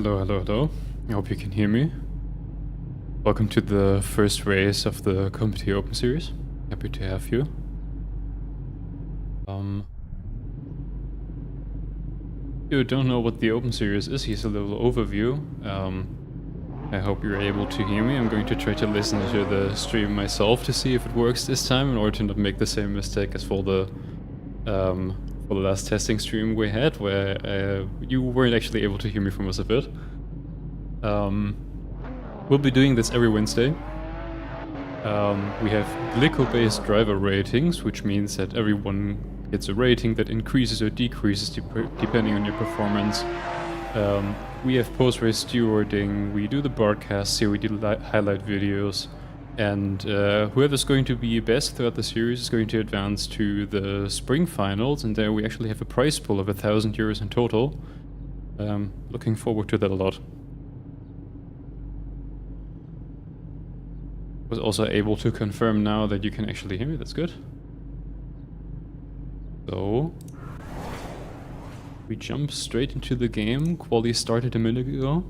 Hello, hello, hello. I hope you can hear me. Welcome to the first race of the Competier Open Series. Happy to have you. If you don't know what the Open Series is, here's a little overview. I hope you're able to hear me. I'm going to try to listen to the stream myself to see if it works this time in order to not make the same mistake as for the last testing stream we had, where you weren't actually able to hear me for most of it. We'll be doing this every Wednesday. We have glyco-based driver ratings, which means that everyone gets a rating that increases or decreases depending on your performance. We have post-race stewarding, we do the broadcasts here, we do highlight videos, and whoever's going to be best throughout the series is going to advance to the Spring Finals, and there we actually have a prize pool of €1,000 in total. Looking forward to that a lot. Was also able to confirm now that you can actually hear me, that's good. So we jump straight into the game. Quali started a minute ago.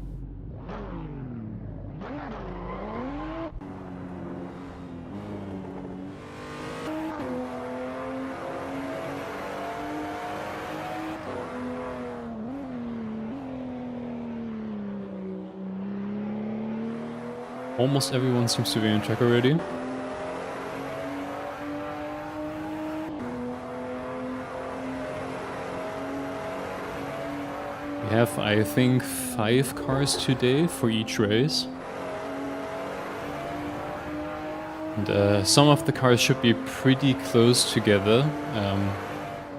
Almost everyone seems to be on track already. We have, I think, 5 cars today for each race. And some of the cars should be pretty close together.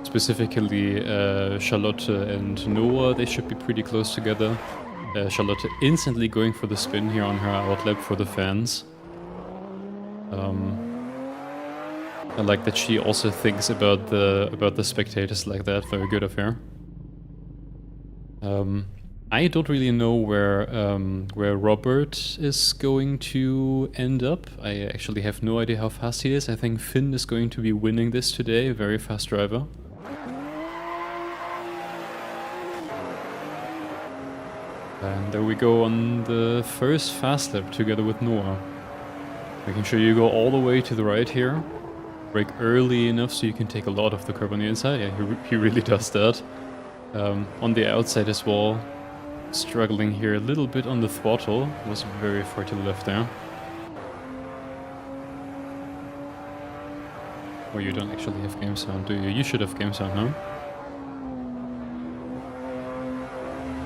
Specifically Charlotte and Noah, they should be pretty close together. Charlotte instantly going for the spin here on her outlap for the fans. I like that she also thinks about the spectators like that. Very good of her. I don't really know where Robert is going to end up. I actually have no idea how fast he is. I think Finn is going to be winning this today. A very fast driver. And there we go on the first fast lap together with Noah. Making sure you go all the way to the right here. Brake early enough so you can take a lot of the curb on the inside. Yeah, he really does that. On the outside as well. Struggling here a little bit on the throttle. Was very far to the left there. Oh, you don't actually have game sound, do you? You should have game sound, no?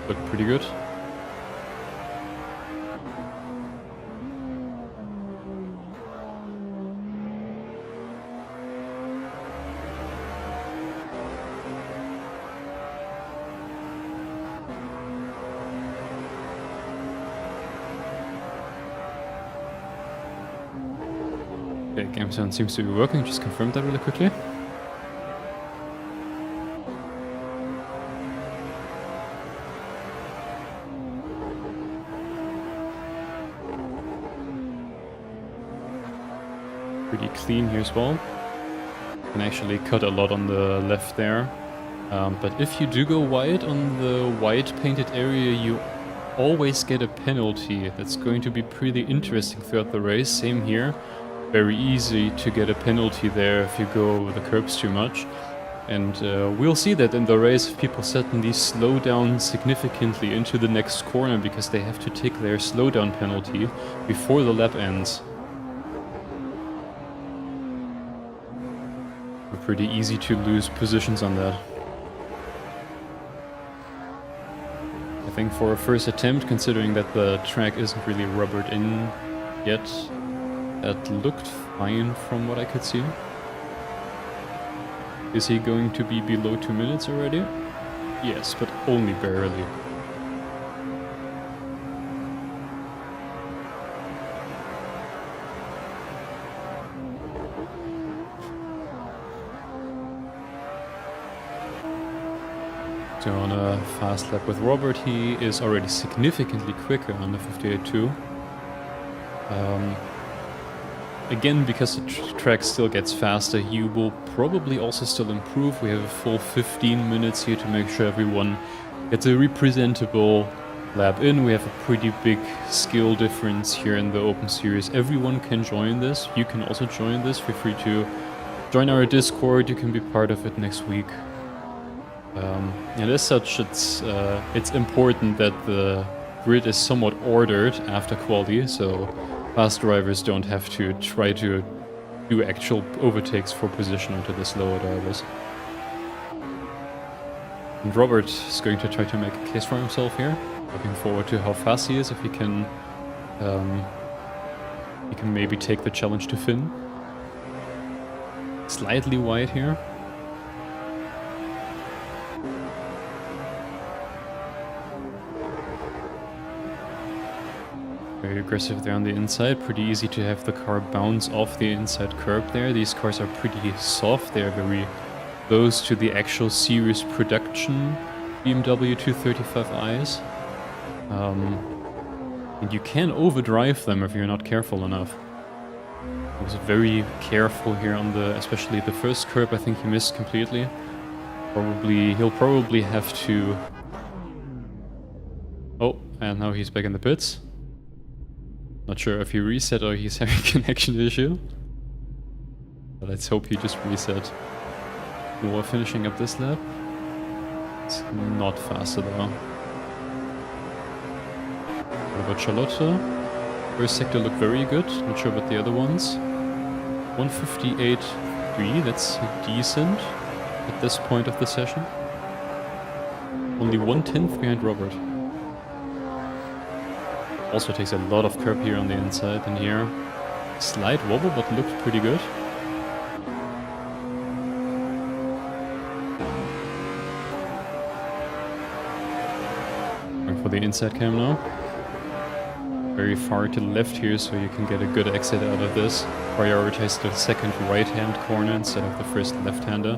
Look pretty good. Okay, game sound seems to be working, just confirm that really quickly. Pretty clean here as well. Can actually cut a lot on the left there. But if you do go wide on the white painted area, you always get a penalty. That's going to be pretty interesting throughout the race. Same here. Very easy to get a penalty there if you go over the curbs too much. And we'll see that in the race if people suddenly slow down significantly into the next corner because they have to take their slowdown penalty before the lap ends. Pretty easy to lose positions on that. I think for a first attempt, considering that the track isn't really rubbered in yet, that looked fine from what I could see. Is he going to be below 2 minutes already? Yes, but only barely. So on a fast lap with Robert, he is already significantly quicker on the 58.2. Again, because the track still gets faster, you will probably also still improve. We have a full 15 minutes here to make sure everyone gets a representable lap in. We have a pretty big skill difference here in the Open Series. Everyone can join this. You can also join this. Feel free to join our Discord. You can be part of it next week. And as such, it's important that the grid is somewhat ordered after quali, so fast drivers don't have to try to do actual overtakes for position onto the slower drivers. And Robert is going to try to make a case for himself here. Looking forward to how fast he is, if he can maybe take the challenge to Finn. Slightly wide here. Very aggressive there on the inside. Pretty easy to have the car bounce off the inside curb there. These cars are pretty soft. They are very close to the actual series production BMW 235i's. And you can overdrive them if you're not careful enough. I was very careful here on especially the first curb. I think he missed completely. He'll probably have to... Oh, and now he's back in the pits. Not sure if he reset or he's having a connection issue. But let's hope he just reset. We're finishing up this lap. It's not faster though. What about Charlotte? First sector looked very good. Not sure about the other ones. 158.3, that's decent at this point of the session. Only 1/10 behind Robert. Also takes a lot of curb here on the inside, and here slight wobble, but looked pretty good. Going for the inside cam now. Very far to the left here, so you can get a good exit out of this. Prioritize the second right-hand corner instead of the first left-hander.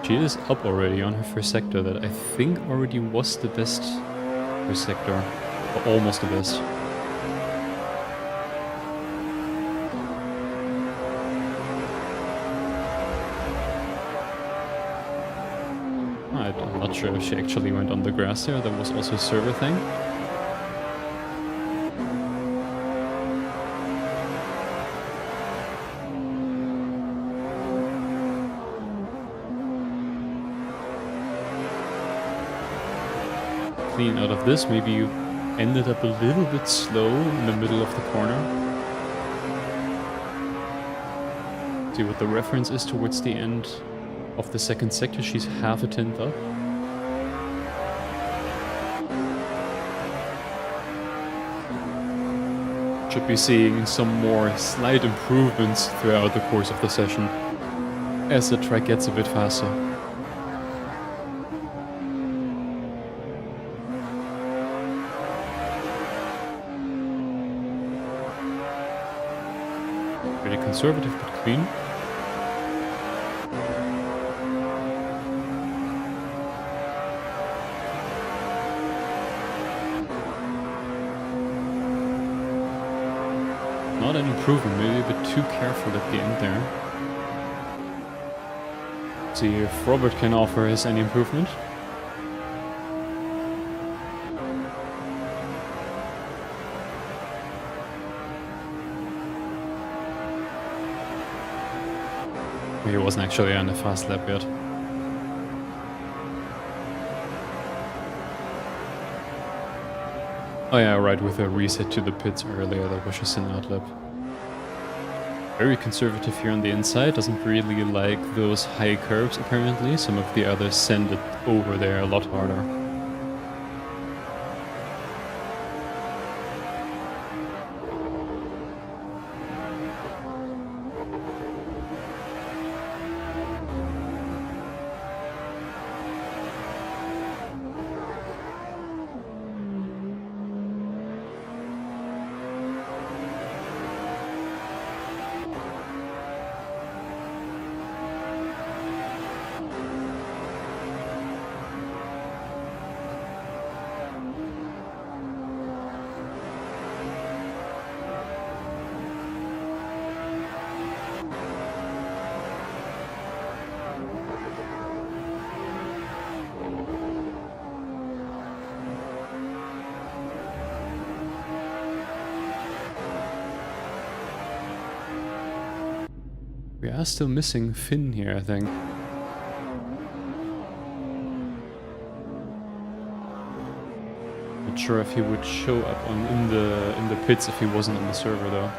She is up already on her first sector, that I think already was the best first sector, or almost the best. I'm not sure if she actually went on the grass there. That was also a server thing. Clean out of this. Maybe you ended up a little bit slow in the middle of the corner. See what the reference is towards the end of the second sector. She's half a tenth up. Should be seeing some more slight improvements throughout the course of the session as the track gets a bit faster. Pretty conservative but clean. Not an improvement, maybe a bit too careful at the end there. See if Robert can offer us any improvement. He wasn't actually on a fast lap yet. Oh yeah, right, with a reset to the pits earlier, that was just an outlap. Very conservative here on the inside, doesn't really like those high curves apparently. Some of the others send it over there a lot harder. We are still missing Finn here, I think. Not sure if he would show up in the pits if he wasn't on the server though.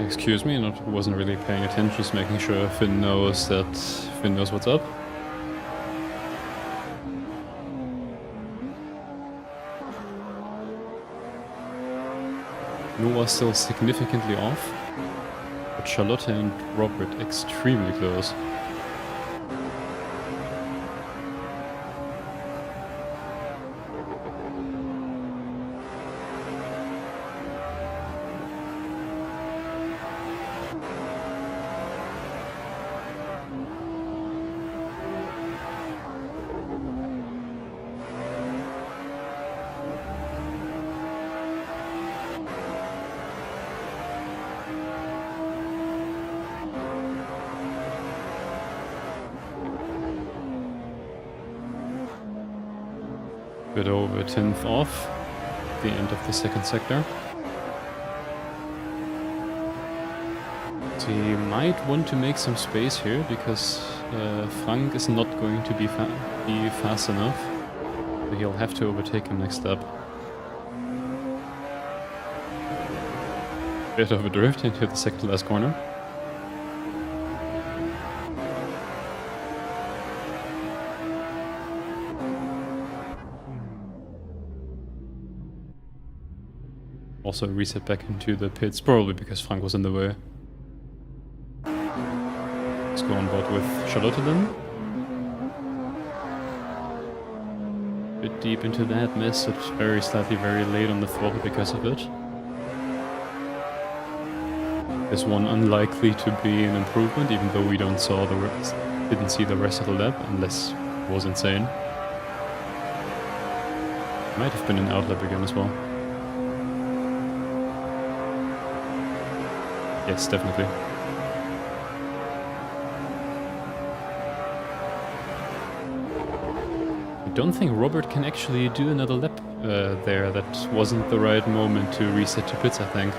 Excuse me, I wasn't really paying attention, just making sure Finn knows what's up. Noah's still significantly off, but Charlotte and Robert extremely close. Bit over a 10th off, the end of the second sector. So he might want to make some space here because Frank is not going to be fast enough. So he'll have to overtake him next up. Bit of a drift into the second last corner. Also reset back into the pits, probably because Frank was in the way. Let's go on board with Charlotte then. Bit deep into that mess, it's very late on the throttle because of it. This one unlikely to be an improvement, even though we didn't see the rest of the lap, unless it was insane. Might have been an outlap again as well. Yes, definitely. I don't think Robert can actually do another lap there. That wasn't the right moment to reset to pits, I think.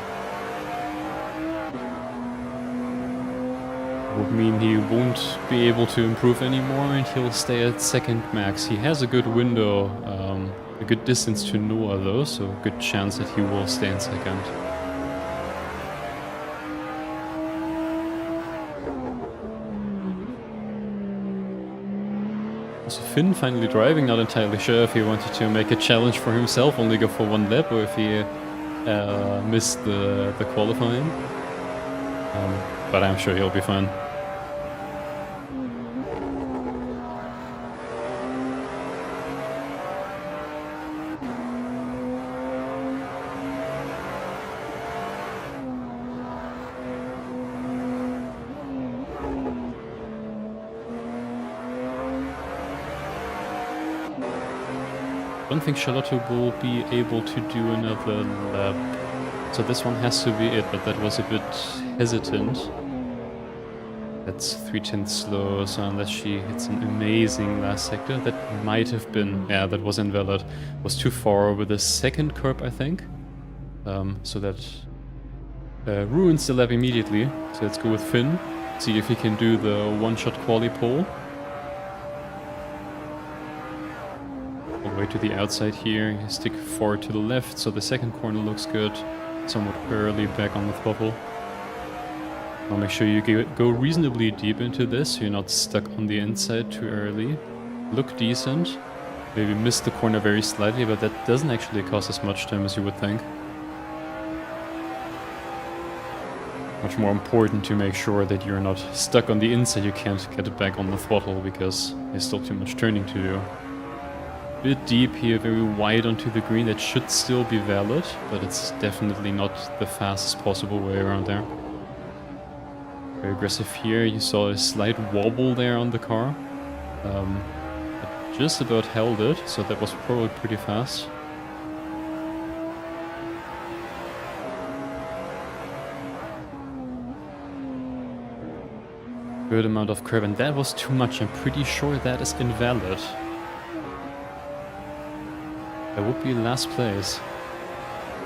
Would mean he won't be able to improve anymore and he'll stay at second max. He has a good window, a good distance to Noah though, so good chance that he will stay in second. So Finn finally driving, not entirely sure if he wanted to make a challenge for himself, only go for one lap, or if he missed the qualifying. But I'm sure he'll be fine. I don't think Charlotte will be able to do another lap. So this one has to be it, but that was a bit hesitant. That's 3/10 slow, so unless she hits an amazing last sector, that might have been, yeah, that was invalid. Was too far over the second curb, I think. So that ruins the lap immediately. So let's go with Finn, see if he can do the one-shot quali pole. All the way to the outside here, stick forward to the left, so the second corner looks good. Somewhat early back on the throttle. Now make sure you go reasonably deep into this so you're not stuck on the inside too early. Look decent. Maybe miss the corner very slightly, but that doesn't actually cost as much time as you would think. Much more important to make sure that you're not stuck on the inside, you can't get it back on the throttle because there's still too much turning to do. Bit deep here, very wide onto the green, that should still be valid, but it's definitely not the fastest possible way around there. Very aggressive here, you saw a slight wobble there on the car. It just about held it, so that was probably pretty fast. Good amount of curve, and that was too much. I'm pretty sure that is invalid. That would be last place.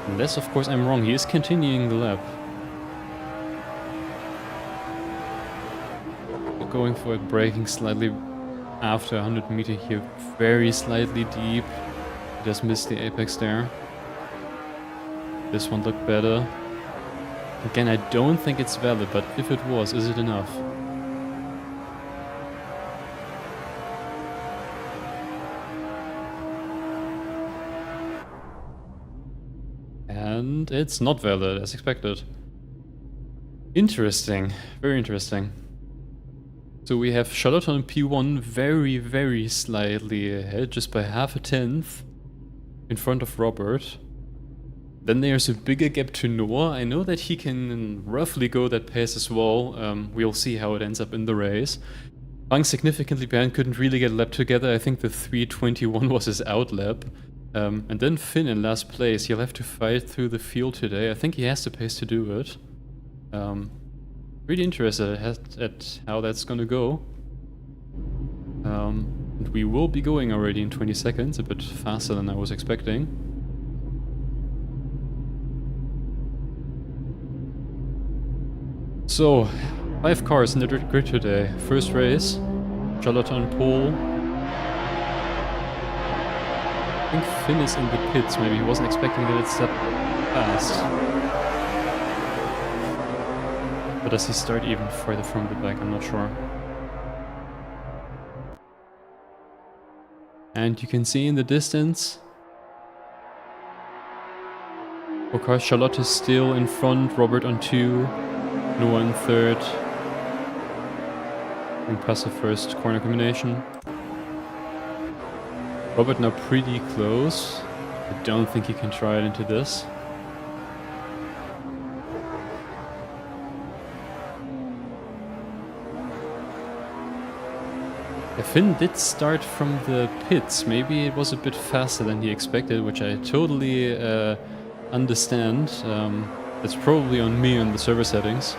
Unless, of course, I'm wrong. He is continuing the lap. Going for it, braking slightly after 100 meter here, very slightly deep. Just missed the apex there. This one looked better. Again, I don't think it's valid, but if it was, is it enough? And it's not valid, as expected. Interesting, very interesting. So we have Charlotte on P1 very, very slightly ahead, just by half a tenth in front of Robert. Then there's a bigger gap to Noah. I know that he can roughly go that pace as well. We'll see how it ends up in the race. Bang significantly behind, couldn't really get a lap together. I think the 3:21 was his out lap. And then Finn in last place. He'll have to fight through the field today. I think he has the pace to do it. Really interested at how that's gonna go. And we will be going already in 20 seconds, a bit faster than I was expecting. So, 5 cars in the grid today. First race, Charlotte on pole. I think Finn is in the pits, maybe he wasn't expecting that it's that fast. But does he start even further from the back? I'm not sure. And you can see in the distance, of course, Charlotte is still in front, Robert on 2, Noah in 3rd. Impressive first corner combination. Robert now pretty close. I don't think he can try it into this. Finn did start from the pits. Maybe it was a bit faster than he expected, which I totally understand. It's probably on me on the server settings.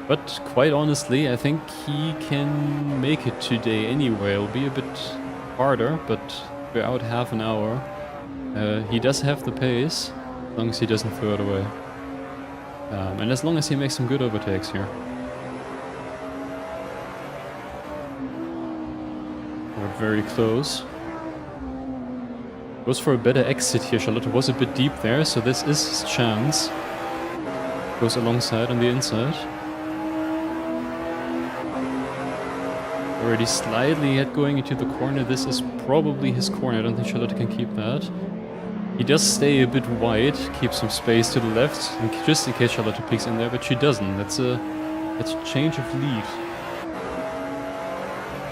But quite honestly, I think he can make it today anyway. It'll be a bit harder, but we're out half an hour. He does have the pace, as long as he doesn't throw it away. And as long as he makes some good overtakes here. Very close. Goes for a better exit here. Charlotte was a bit deep there, so this is his chance. Goes alongside on the inside. Already slightly ahead going into the corner. This is probably his corner. I don't think Charlotte can keep that. He does stay a bit wide, keep some space to the left, just in case Charlotte peeks in there, but she doesn't. That's a change of lead.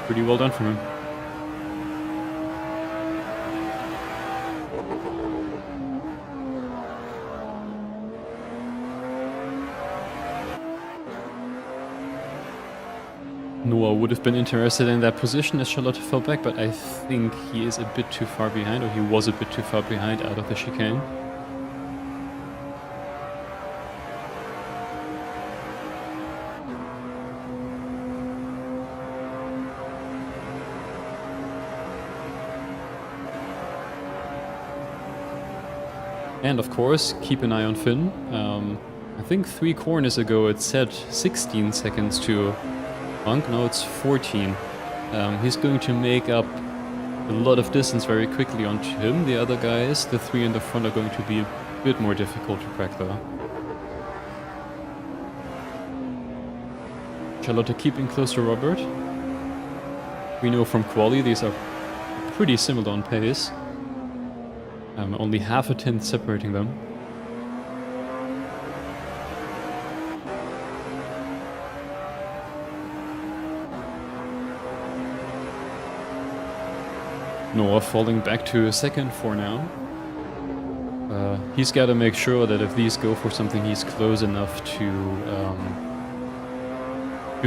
Pretty well done from him. Noah would have been interested in that position as Charlotte fell back, but I think he is a bit too far behind, or he was a bit too far behind out of the chicane. And of course, keep an eye on Finn. I think 3 corners ago it said 16 seconds to now it's 14. He's going to make up a lot of distance very quickly onto him. The other guys, the 3 in the front, are going to be a bit more difficult to crack though. Charlotte keeping close to Robert. We know from quali these are pretty similar on pace. Only half a tenth separating them. Noah falling back to second for now. He's got to make sure that if these go for something, he's close enough to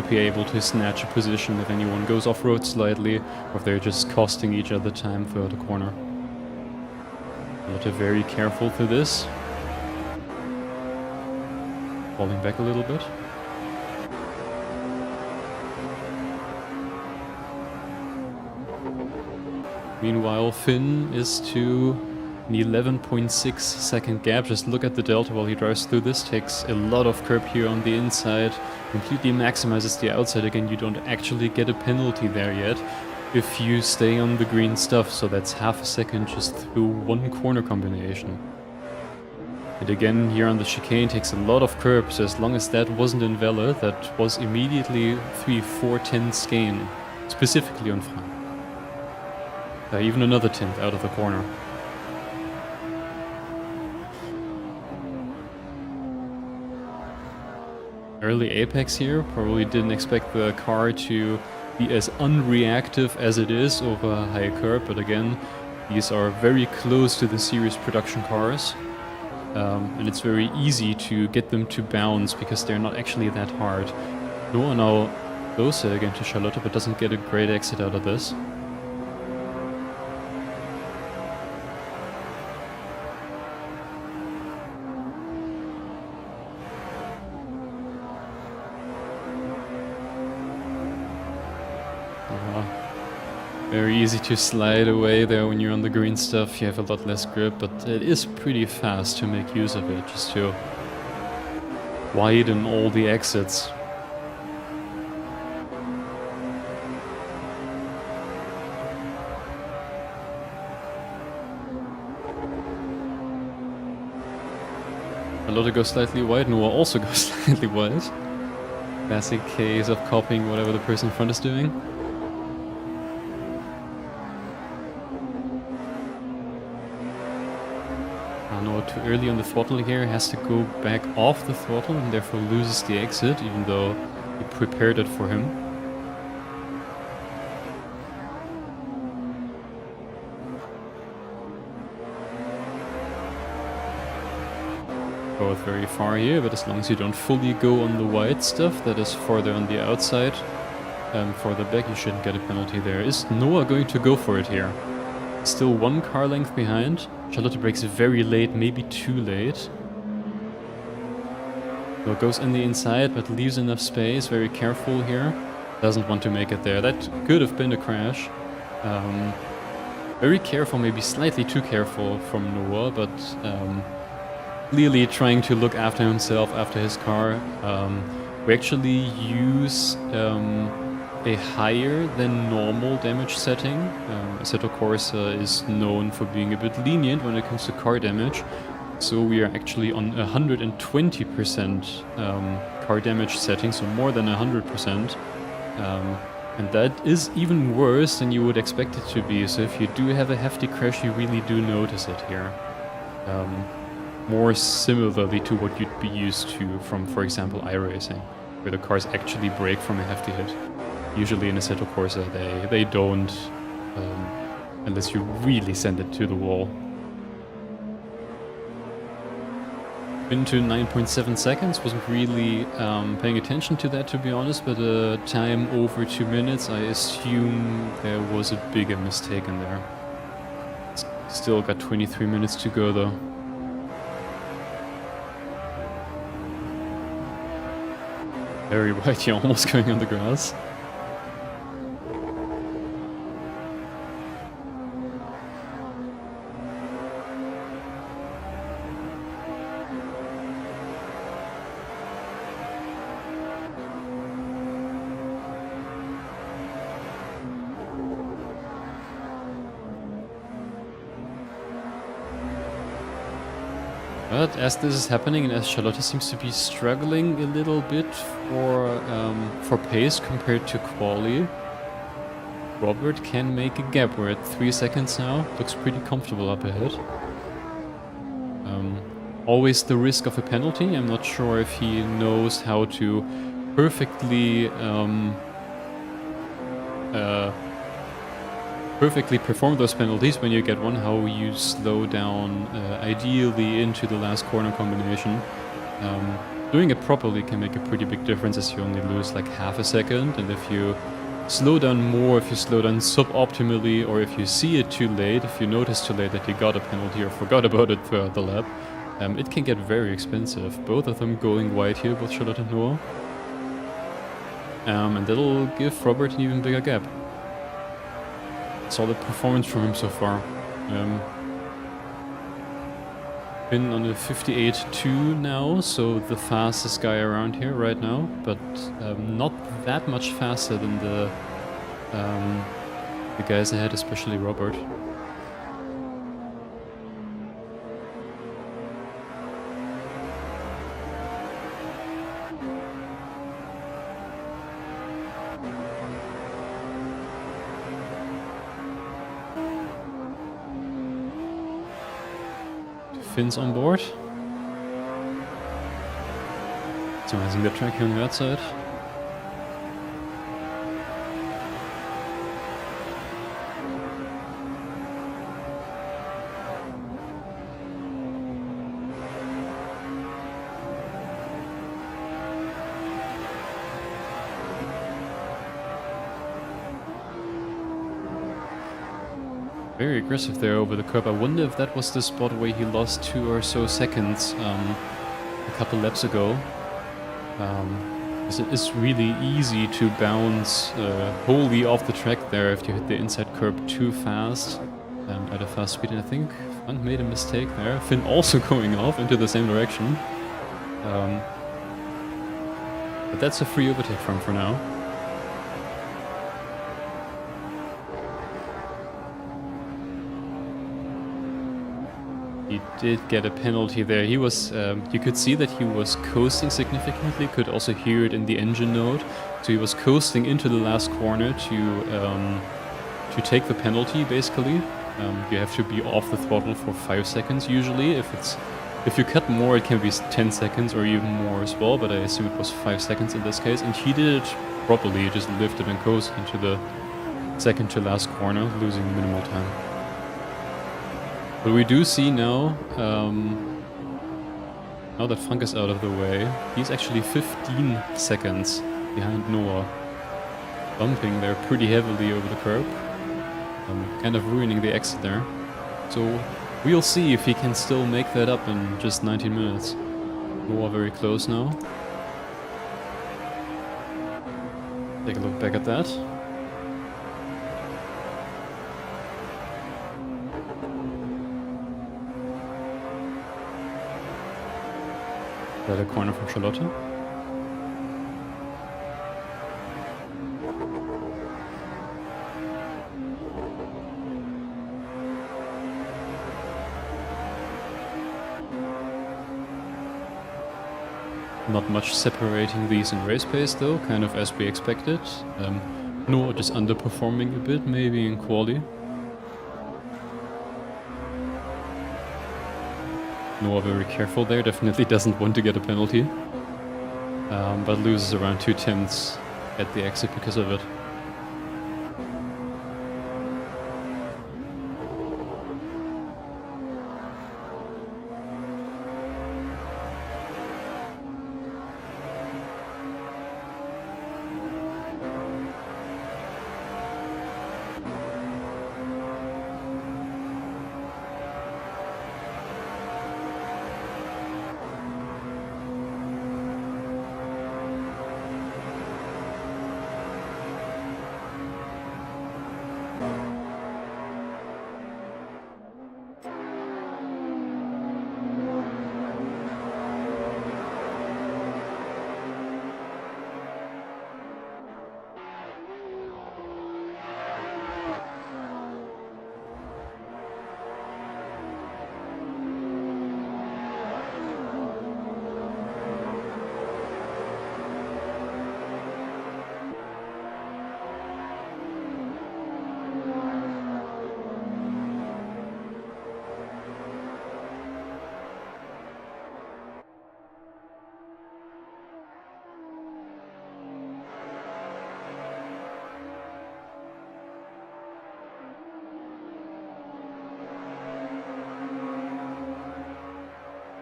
be able to snatch a position if anyone goes off-road slightly, or if they're just costing each other time for the corner. Lotte very careful to this. Falling back a little bit. Meanwhile, Finn is to an 11.6 second gap. Just look at the delta while he drives through this. Takes a lot of curb here on the inside. Completely maximizes the outside. Again, you don't actually get a penalty there yet if you stay on the green stuff. So that's half a second just through one corner combination. And again, here on the chicane, takes a lot of curb. So as long as that wasn't invalid, that was immediately 3/4 tenths gain, specifically on front. Even another tenth out of the corner. Early apex here, probably didn't expect the car to be as unreactive as it is over a high curb, but again, these are very close to the series production cars. And it's very easy to get them to bounce because they're not actually that hard. Noah now closer again to Charlotte, but doesn't get a great exit out of this. Very easy to slide away there when you're on the green stuff. You have a lot less grip, but it is pretty fast to make use of it, just to widen all the exits. Lotte goes slightly wide, Noah also goes slightly wide. Classic case of copying whatever the person in front is doing. Noah too early on the throttle here, has to go back off the throttle and therefore loses the exit, even though he prepared it for him. Both very far here, but as long as you don't fully go on the wide stuff that is farther on the outside, farther back, you shouldn't get a penalty there. Is Noah going to go for it here? Still one car length behind. Charlotte brakes very late, maybe too late. So goes in the inside, but leaves enough space. Very careful here. Doesn't want to make it there. That could have been a crash. Very careful, maybe slightly too careful from Noah, but clearly trying to look after himself, after his car. We actually use a higher than normal damage setting. Assetto Corsa is known for being a bit lenient when it comes to car damage, so we are actually on 120% car damage setting, so more than 100%. And that is even worse than you would expect it to be, so if you do have a hefty crash, you really do notice it here. More similarly to what you'd be used to from, for example, iRacing, where the cars actually brake from a hefty hit. Usually in Assetto Corsa they don't, unless you really send it to the wall. Into 9.7 seconds, wasn't really paying attention to that, to be honest, but time over 2 minutes, I assume there was a bigger mistake in there. Still got 23 minutes to go though. Very wide, you're almost going on the grass. But as this is happening and as Charlotte seems to be struggling a little bit for pace compared to quali, Robert can make a gap. We're at 3 seconds now. Looks pretty comfortable up ahead. Always the risk of a penalty. I'm not sure if he knows how to perfectly perfectly perform those penalties when you get one, how you slow down ideally into the last corner combination. Doing it properly can make a pretty big difference as you only lose like half a second, and if you slow down more, if you slow down suboptimally, or if you see it too late, if you notice too late that you got a penalty or forgot about it throughout the lap, it can get very expensive. Both of them going wide here, both Charlotte and Noah. And that'll give Robert an even bigger gap. Solid performance from him so far. Been on a 58.2 now, so the fastest guy around here right now, but not that much faster than the guys ahead, especially Robert. Finns on board. Optimizing the track here on the outside. Very aggressive there over the curb. I wonder if that was the spot where he lost 2 or so seconds a couple laps ago. Because it is really easy to bounce wholly off the track there if you hit the inside curb too fast at a fast speed. And I think Frank made a mistake there. Finn also going off into the same direction. But that's a free overtake for him for now. He did get a penalty there. He was, you could see that he was coasting significantly, could also hear it in the engine note. So he was coasting into the last corner to take the penalty, basically. You have to be off the throttle for 5 seconds usually. If you cut more, it can be 10 seconds or even more as well, but I assume it was 5 seconds in this case. And he did it properly, he just lifted and coasted into the second to last corner, losing minimal time. But we do see now, now that Frank is out of the way, he's actually 15 seconds behind Noah. Bumping there pretty heavily over the curb. Kind of ruining the exit there. So we'll see if he can still make that up in just 19 minutes. Noah very close now. Take a look back at that. A corner from Charlotte. Not much separating these in race pace though, kind of as we expected. Noah just underperforming a bit, maybe in quali. Noah very careful there, definitely doesn't want to get a penalty. But loses around 2/10 at the exit because of it.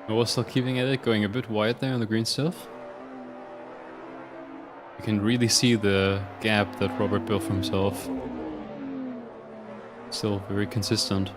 Noah still keeping at it, going a bit wide there on the green stuff. You can really see the gap that Robert built for himself. Still very consistent.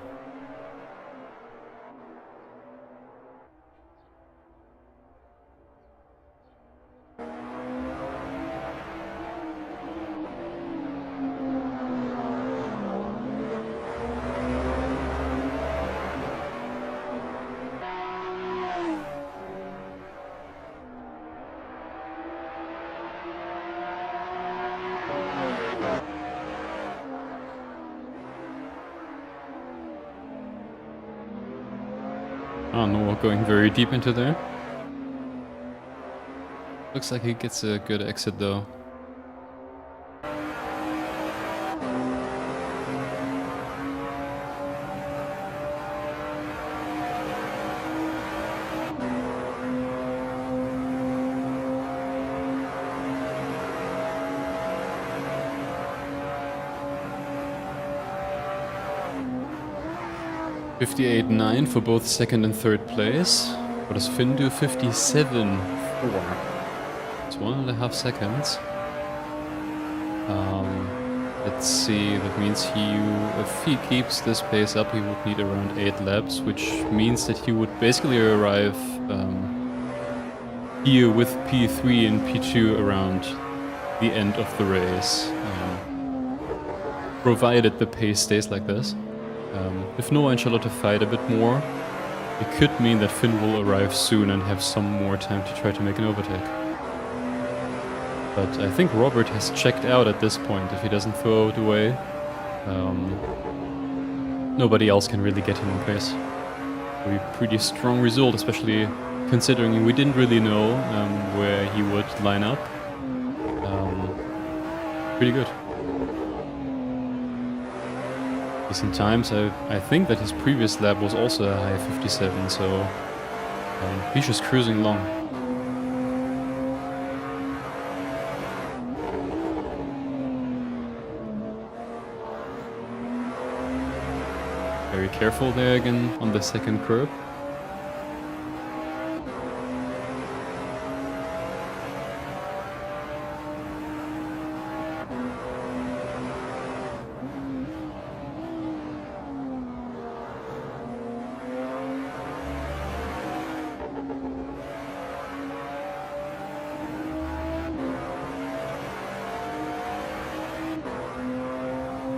Oh, Noah going very deep into there. Looks like he gets a good exit though. $58.9 for both second and third place. What does Finn do? 57.4. It's 1.5 seconds. Let's see, that means if he keeps this pace up, he would need around 8 laps, which means that he would basically arrive here with P3 and P2 around the end of the race, provided the pace stays like this. If Noah and Charlotte fight a bit more, it could mean that Finn will arrive soon and have some more time to try to make an overtake. But I think Robert has checked out at this point. If he doesn't throw it away, nobody else can really get him in pace. A pretty strong result, especially considering we didn't really know where he would line up. Pretty good. Decent times. I think that his previous lap was also a high 57, so he's just cruising along. Very careful there again on the second curb.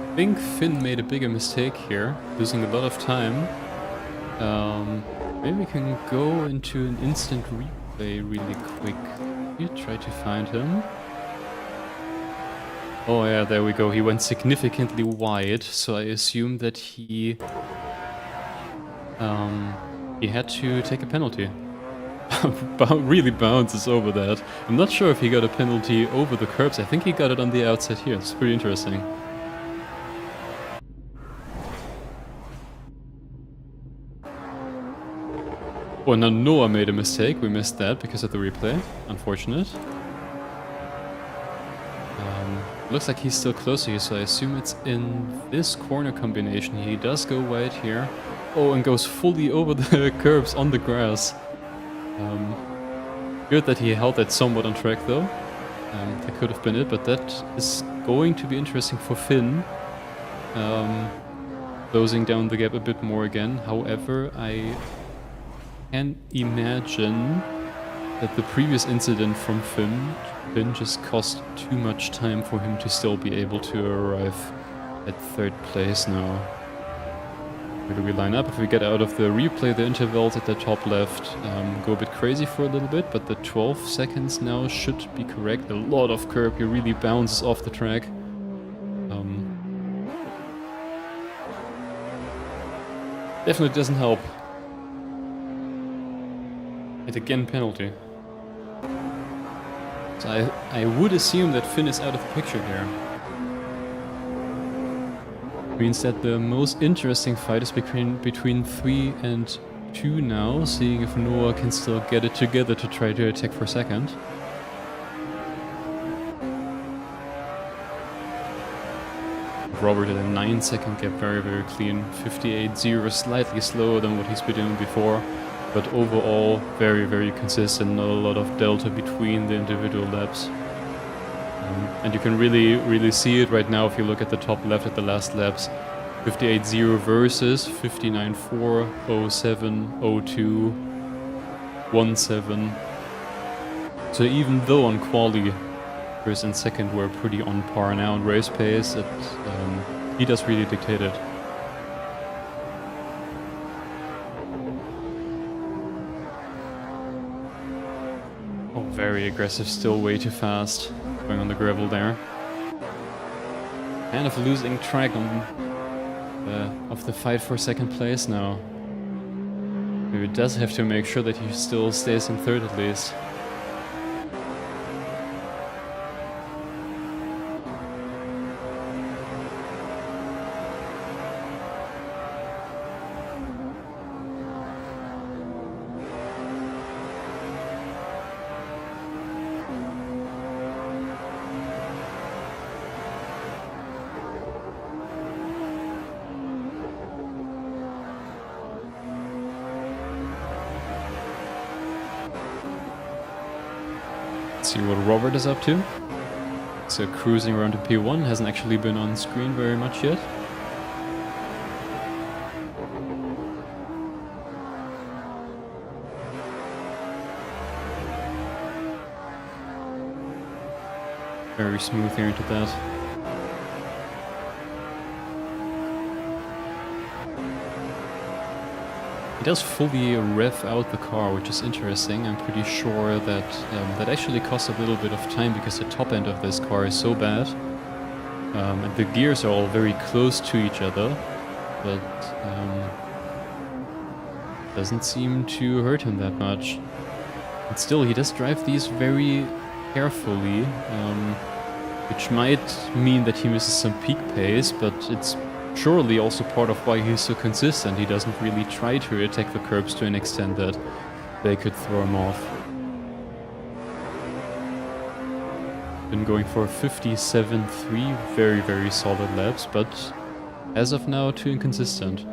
I think Finn made a bigger mistake here, losing a lot of time. Maybe we can go into an instant replay really quick. You try to find him. Oh yeah, there we go. He went significantly wide, so I assume that he had to take a penalty. Really bounces over that. I'm not sure if he got a penalty over the curbs. I think he got it on the outside here. It's pretty interesting. Oh, now Noah made a mistake. We missed that because of the replay. Unfortunate. Looks like he's still closer here, so I assume it's in this corner combination. He does go wide here. Oh, and goes fully over the curbs on the grass. Good that he held that somewhat on track though. That could have been it, but that is going to be interesting for Finn. Closing down the gap a bit more again. However, I can imagine that the previous incident from Finn just cost too much time for him to still be able to arrive at third place now. Where do we line up? If we get out of the replay, the intervals at the top left go a bit crazy for a little bit, but the 12 seconds now should be correct. A lot of curb, he really bounces off the track. Definitely doesn't help. It again penalty. So I would assume that Finn is out of the picture here. Means that the most interesting fight is between 3 and 2 now, seeing if Noah can still get it together to try to attack for second. Robert at a 9-second gap, very clean. 58.0, slightly slower than what he's been doing before. but overall very, very consistent, not a lot of delta between the individual laps. And you can really see it right now if you look at the top left at the last laps. 58.0 versus 59.4, 07, 02, 17. So even though on quali first and second were pretty on par now in race pace, he does really dictate it. Oh, very aggressive, still way too fast. Going on the gravel there. Kind of losing track of the fight for second place now. He does have to make sure that he still stays in third at least. See what Robert is up to. So cruising around to P1, hasn't actually been on screen very much yet. Very smooth here into that. He does fully rev out the car, which is interesting. I'm pretty sure that that actually costs a little bit of time because the top end of this car is so bad. And the gears are all very close to each other, but doesn't seem to hurt him that much. But still, he does drive these very carefully, which might mean that he misses some peak pace, but it's surely also part of why he's so consistent. He doesn't really try to attack the curbs to an extent that they could throw him off. Been going for 57.3, very solid laps, but as of now too inconsistent.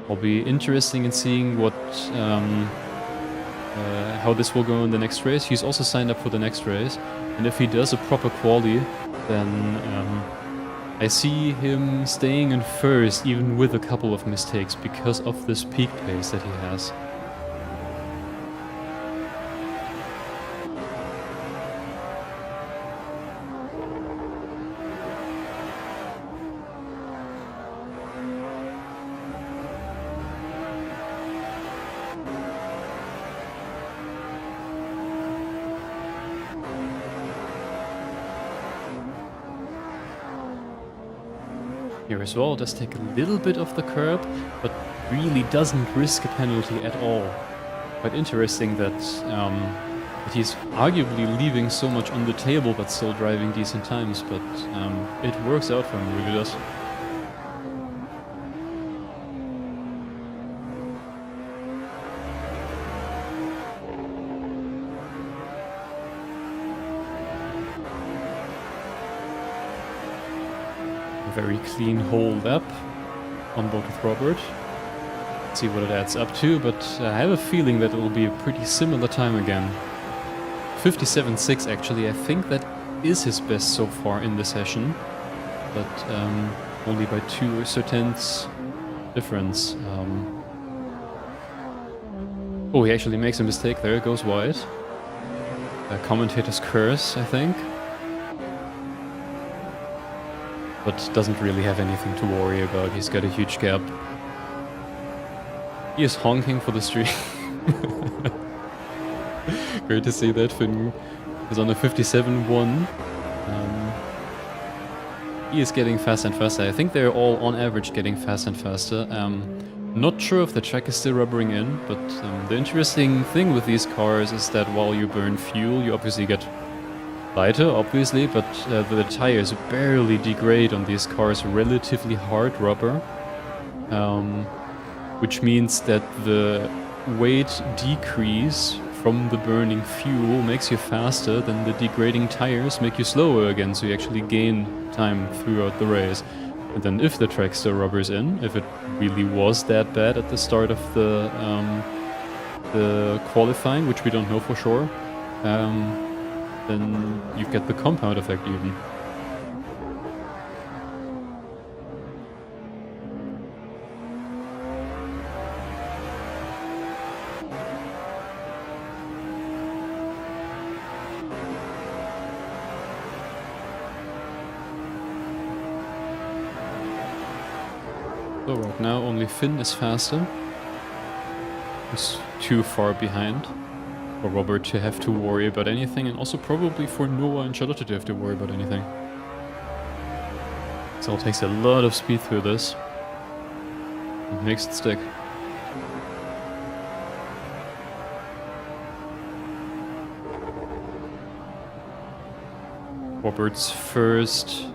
Will be interesting in seeing what how this will go in the next race. He's also signed up for the next race, and if he does a proper quali, then I see him staying in first, even with a couple of mistakes, because of this peak pace that he has. Here as well, does take a little bit of the curb, but really doesn't risk a penalty at all. Quite interesting that, that he's arguably leaving so much on the table but still driving decent times, but it works out for him, really does. Very clean whole lap on board with Robert. Let's see what it adds up to, but I have a feeling that it will be a pretty similar time again. 57.6 actually, I think that is his best so far in the session, but only by 2 tenths difference. Oh, he actually makes a mistake there, it goes wide. Commentator's curse, I think. But doesn't really have anything to worry about. He's got a huge gap. He is honking for the stream. Great to see that Finn is on a 57.1. He is getting faster and faster. I think they're all on average getting faster and faster. Not sure if the track is still rubbering in, but the interesting thing with these cars is that while you burn fuel, you obviously get lighter, obviously, but the tires barely degrade on these cars, relatively hard rubber, which means that the weight decrease from the burning fuel makes you faster, then the degrading tires make you slower again, so you actually gain time throughout the race. And then if the track still rubbers in, if it really was that bad at the start of the the qualifying, which we don't know for sure, then you get the compound effect even. So right now only Finn is faster. He's too far behind for Robert to have to worry about anything, and also probably for Noah and Charlotte to have to worry about anything. So it takes a lot of speed through this. It makes it stick. Robert's first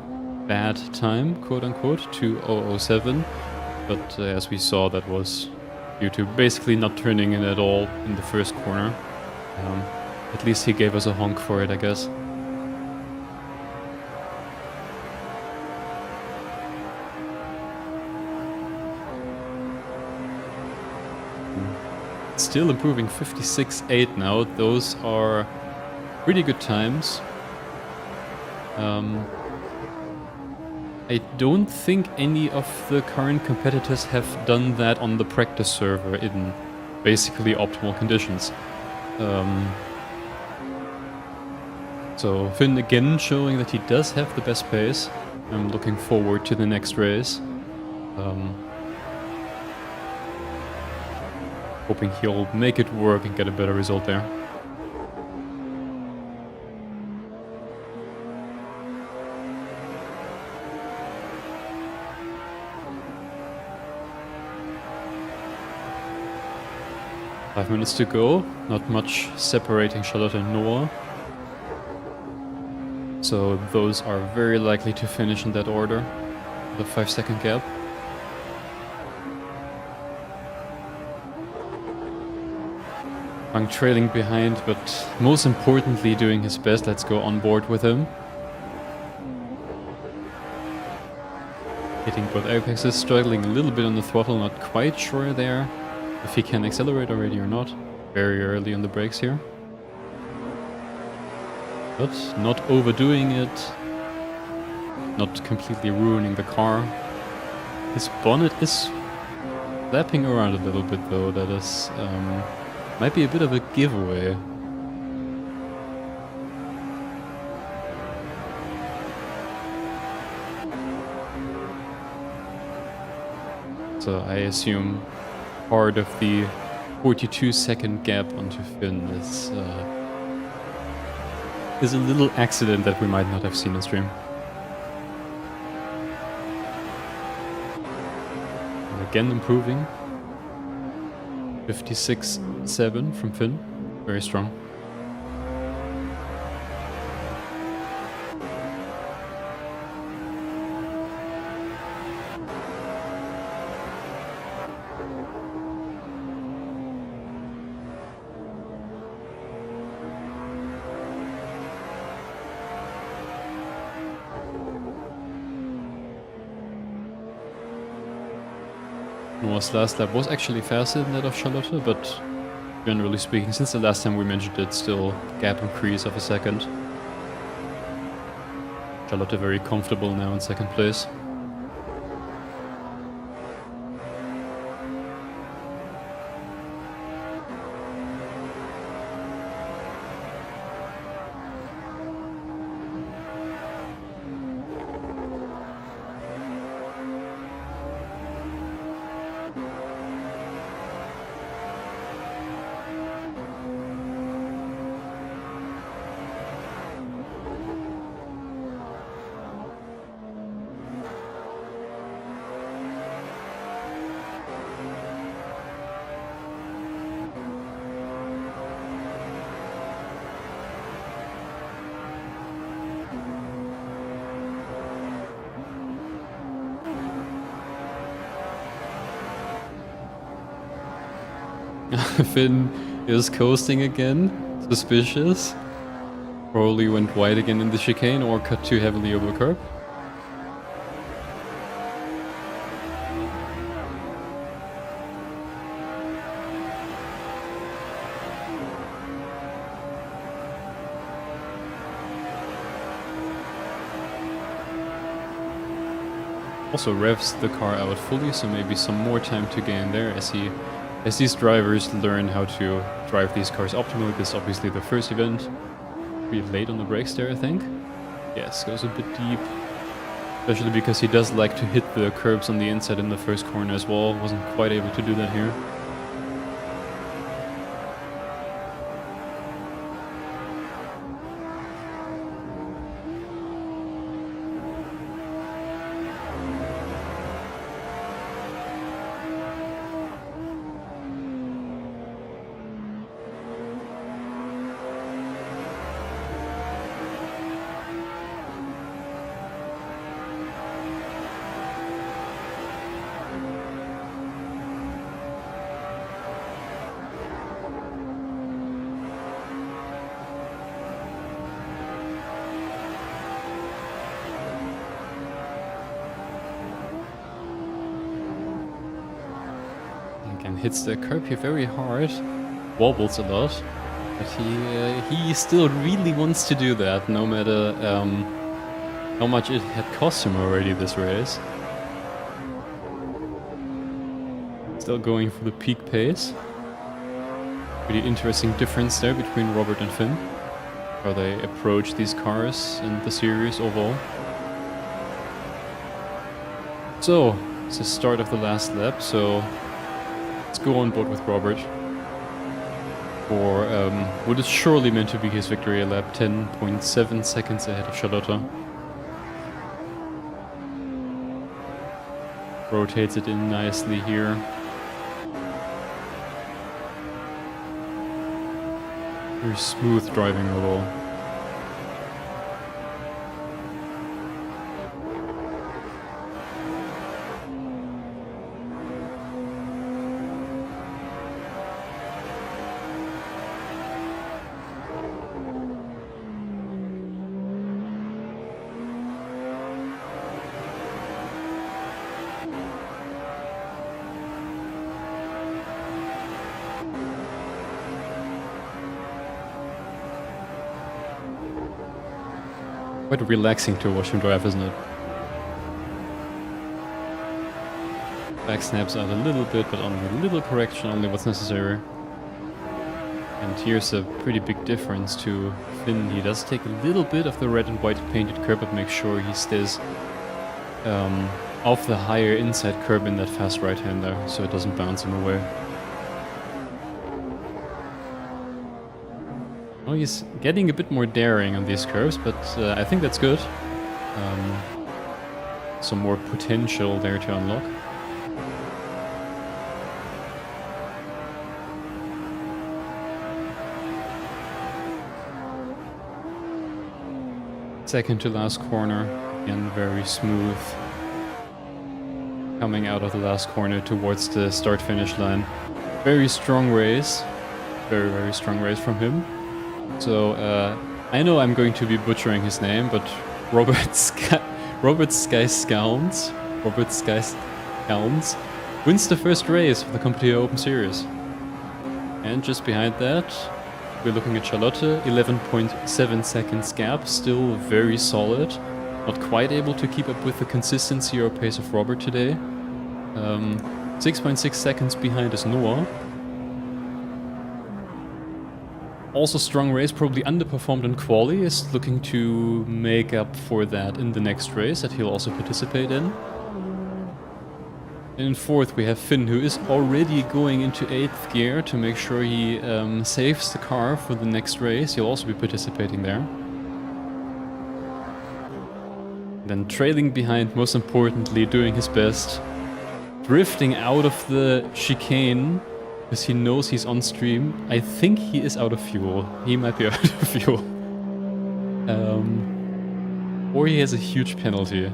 bad time, quote-unquote, 2:007. But as we saw, that was due to basically not turning in at all in the first corner. At least he gave us a honk for it, I guess. Still improving 56.8 now. Those are pretty good times. I don't think any of the current competitors have done that on the practice server in basically optimal conditions. So Finn again showing that he does have the best pace. I'm looking forward to the next race. Hoping he'll make it work and get a better result there. Five minutes to go, not much separating Charlotte and Noah. So those are very likely to finish in that order, the 5-second gap. Wang trailing behind, but most importantly doing his best. Let's go on board with him. Hitting both apexes, struggling a little bit on the throttle, not quite sure there if he can accelerate already or not. Very early on the brakes here. But not overdoing it. Not completely ruining the car. His bonnet is flapping around a little bit though. That is might be a bit of a giveaway. So I assume part of the 42-second gap onto Finn is a little accident that we might not have seen in stream. And again improving. 56.7 from Finn. Very strong. Noah's last lap was actually faster than that of Charlotte, but generally speaking, since the last time we mentioned it, still gap increase of a second. Charlotte very comfortable now in second place. Finn is coasting again. Suspicious. Probably went wide again in the chicane or cut too heavily over the curb. Also revs the car out fully, so maybe some more time to gain there as these drivers learn how to drive these cars optimally. This is obviously the first event. Pretty late on the brakes there, I think. Yes, goes a bit deep. Especially because he does like to hit the curbs on the inside in the first corner as well. Wasn't quite able to do that here. Again, hits the curb here very hard, wobbles a lot, but he still really wants to do that, no matter how much it had cost him already this race. Still going for the peak pace. Pretty interesting difference there between Robert and Finn, how they approach these cars in the series overall. So, it's the start of the last lap, so let's go on board with Robert for what is surely meant to be his victory lap, 10.7 seconds ahead of Charlotte. Rotates it in nicely here. Very smooth driving overall. Quite relaxing to watch him drive, isn't it? Back snaps out a little bit, but only a little correction, only what's necessary. And here's a pretty big difference to Finn. He does take a little bit of the red and white painted curb, but make sure he stays off the higher inside curb in that fast right-hander, so it doesn't bounce him away. Well, he's getting a bit more daring on these curves, but I think that's good. Some more potential there to unlock. Second to last corner, again very smooth. Coming out of the last corner towards the start-finish line. Very strong race. Very, very strong race from him. So, I know I'm going to be butchering his name, but Robert Skyscounts wins the first race of the Competier Open Series. And just behind that, we're looking at Charlotte, 11.7 seconds gap, still very solid. Not quite able to keep up with the consistency or pace of Robert today. 6.6 seconds behind is Noah. Also strong race, probably underperformed in quali, is looking to make up for that in the next race that he'll also participate in. And in fourth we have Finn, who is already going into 8th gear to make sure he saves the car for the next race. He'll also be participating there. Then trailing behind, most importantly, doing his best. Drifting out of the chicane, because he knows he's on stream. I think he is out of fuel. He might be out of fuel. Or he has a huge penalty.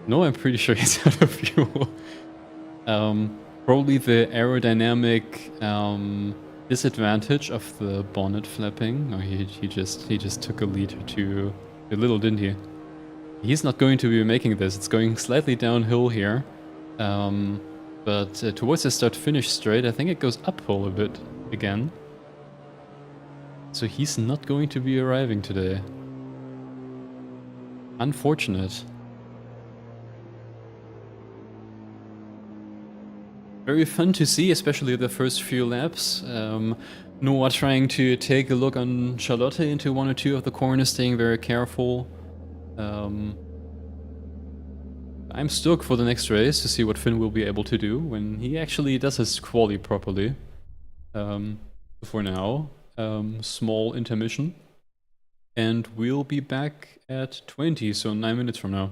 No, I'm pretty sure he's out of fuel. Probably the aerodynamic disadvantage of the bonnet flapping. No, he just took a lead too little, didn't he? He's not going to be making this. It's going slightly downhill here. But towards the start-finish straight, I think it goes uphill a bit again. So he's not going to be arriving today. Unfortunate. Very fun to see, especially the first few laps. Noah trying to take a look on Charlotte into one or two of the corners, staying very careful. I'm stoked for the next race to see what Finn will be able to do when he actually does his quali properly. For now, small intermission. And we'll be back at 20, so 9 minutes from now.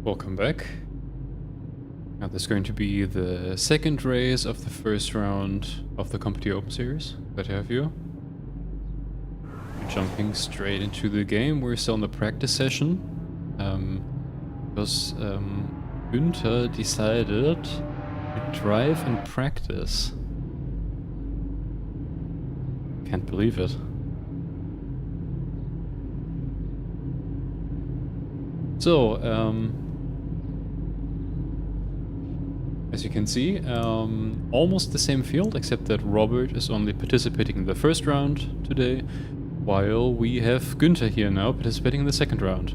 Welcome back. Now this is going to be the second race of the first round of the Competier Open Series. Glad to have you. Jumping straight into the game, we're still in the practice session. Because Günther decided to drive and practice. Can't believe it. So, as you can see, almost the same field, except that Robert is only participating in the first round today, while we have Günther here now participating in the second round.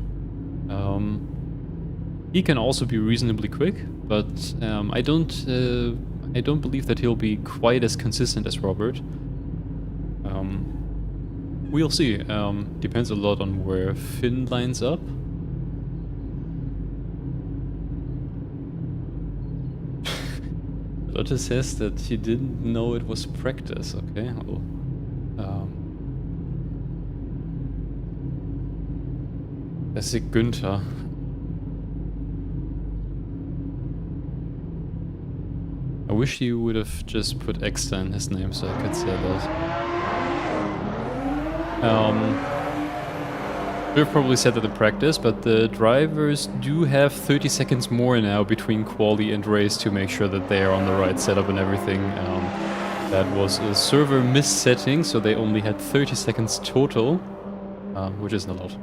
He can also be reasonably quick, but I don't believe that he'll be quite as consistent as Robert. We'll see. Depends a lot on where Finn lines up. Lotte says that he didn't know it was practice. Okay, well, classic Günther. I wish he would have just put Extra in his name so I could say that. We've probably said that in practice, but the drivers do have 30 seconds more now between quali and race to make sure that they are on the right setup and everything. That was a server mis-setting, so they only had 30 seconds total, which isn't a lot.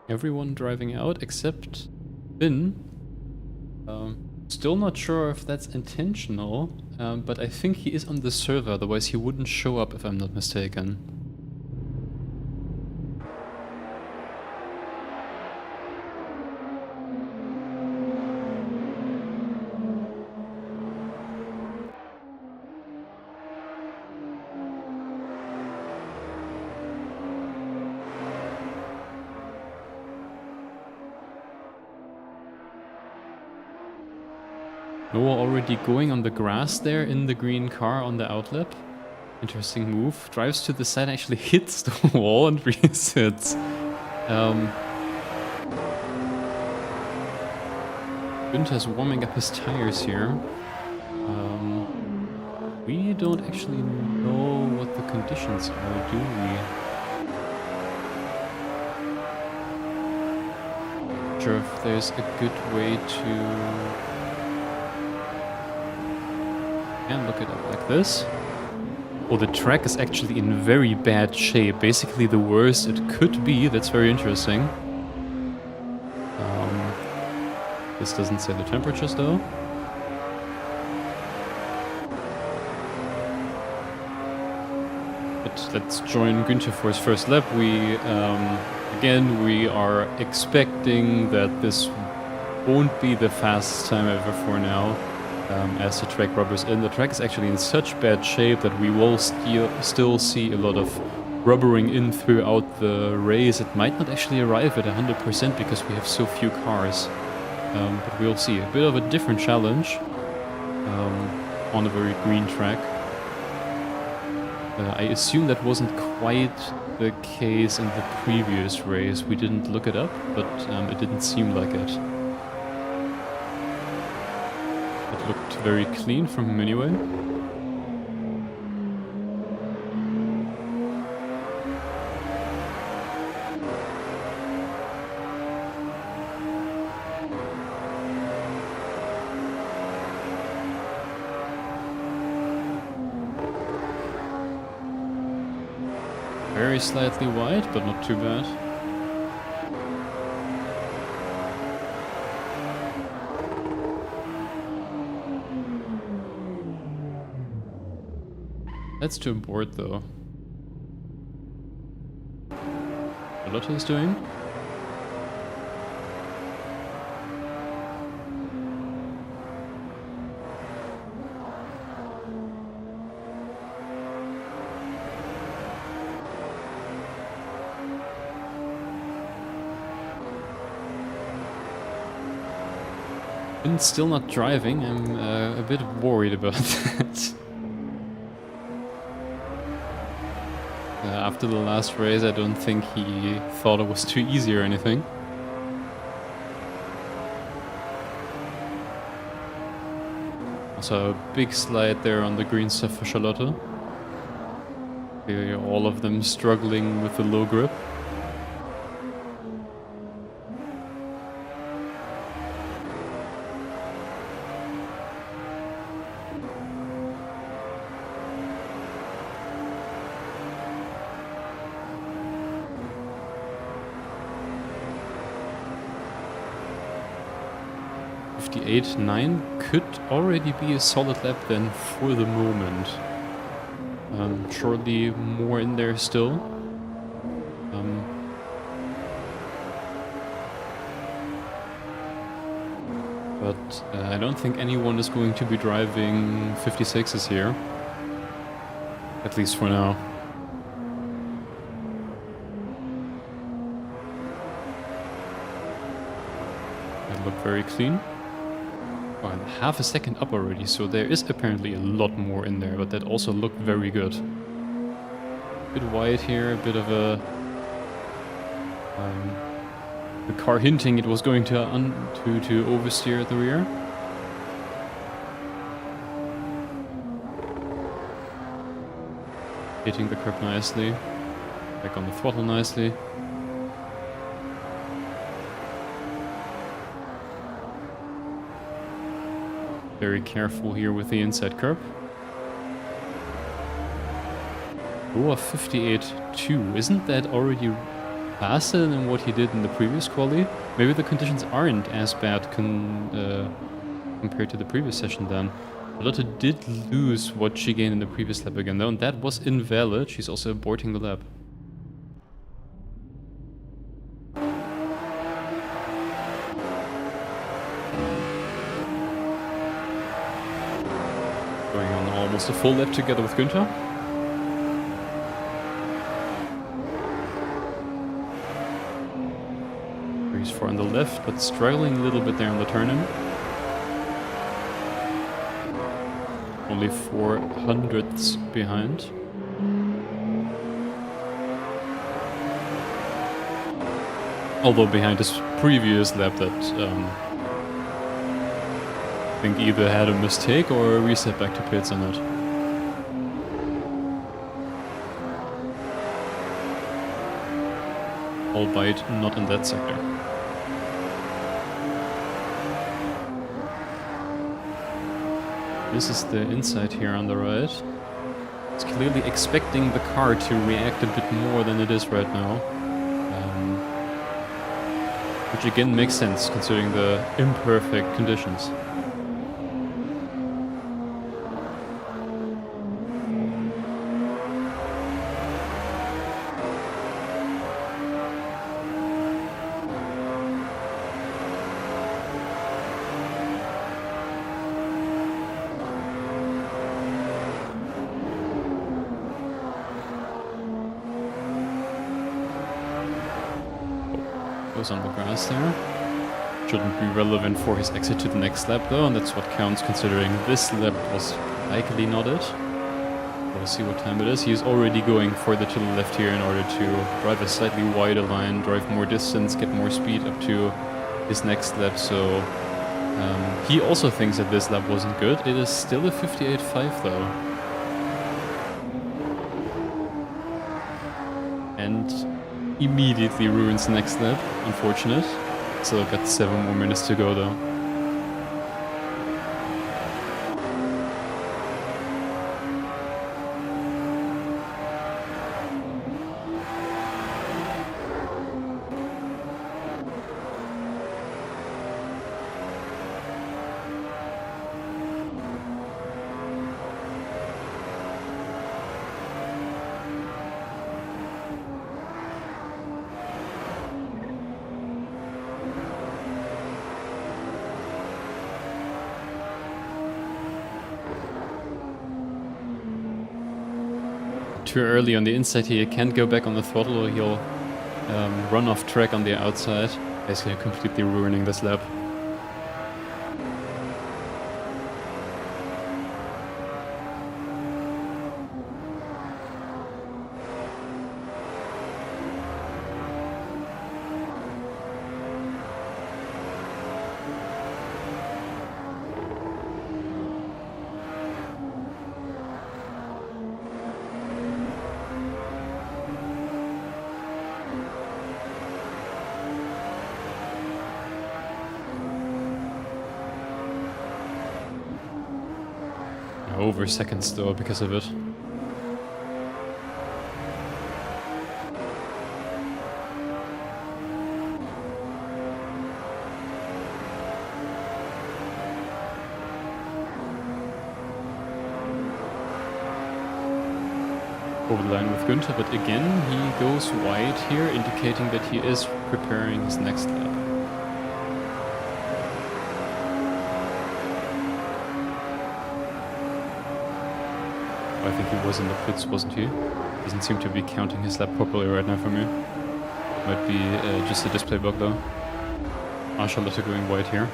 Everyone driving out except Finn. Still not sure if that's intentional, but I think he is on the server, otherwise he wouldn't show up if I'm not mistaken. Noah already going on the grass there in the green car on the outlap. Interesting move. Drives to the side, actually hits the wall and resets. Günther's warming up his tires here. We don't actually know what the conditions are, do we? Not sure if there's a good way to... And look it up like this. Oh, the track is actually in very bad shape. Basically the worst it could be. That's very interesting. This doesn't say the temperatures though. But let's join Günther for his first lap. Again, we are expecting that this won't be the fastest time ever for now. As the track rubbers in. The track is actually in such bad shape that we will still see a lot of rubbering in throughout the race. It might not actually arrive at 100% because we have so few cars. But we'll see. A bit of a different challenge on a very green track. I assume that wasn't quite the case in the previous race. We didn't look it up, but it didn't seem like it. It looked very clean from him anyway. Very slightly wide, but not too bad. That's too bored though. What Lotte is doing? And still not driving, I'm a bit worried about that. After the last race, I don't think he thought it was too easy or anything. Also a big slide there on the green stuff for Charlotte. All of them struggling with the low grip. .58.9 could already be a solid lap then for the moment. Surely more in there still. But I don't think anyone is going to be driving 56s here. At least for now. That looked very clean. Oh, and half a second up already, so there is apparently a lot more in there, but that also looked very good. A bit wide here, a bit of a... the car hinting it was going to oversteer at the rear. Hitting the curb nicely. Back on the throttle nicely. Very careful here with the inside curb. Oh, 58.2. Isn't that already faster than what he did in the previous quali? Maybe the conditions aren't as bad compared to the previous session then. Lotte did lose what she gained in the previous lap again though, and that was invalid. She's also aborting the lap. Going on almost a full lap together with Günther. He's far on the left, but struggling a little bit there on the turn-in. Only 4 hundredths behind. Although behind his previous lap that I think either had a mistake or a reset back to pits on it. Albeit not in that sector. This is the inside here on the right. It's clearly expecting the car to react a bit more than it is right now. Which again makes sense considering the imperfect conditions. On the grass there. Shouldn't be relevant for his exit to the next lap though, and that's what counts considering this lap was likely not it. We'll see what time it is. He's already going further to the left here in order to drive a slightly wider line, drive more distance, get more speed up to his next lap, so he also thinks that this lap wasn't good. It is still a 58.5 though. And immediately ruins the next lap, unfortunate. So I've got 7 more minutes to go though. Too early on the inside here, can't go back on the throttle or he'll run off track on the outside, basically completely ruining this lap. Over seconds though because of it. Over the line with Günther, but again he goes wide here, indicating that he is preparing his next lap. I think he was in the pits, wasn't he? Doesn't seem to be counting his lap properly right now for me. Might be just a display bug though. Charlotte going wide here.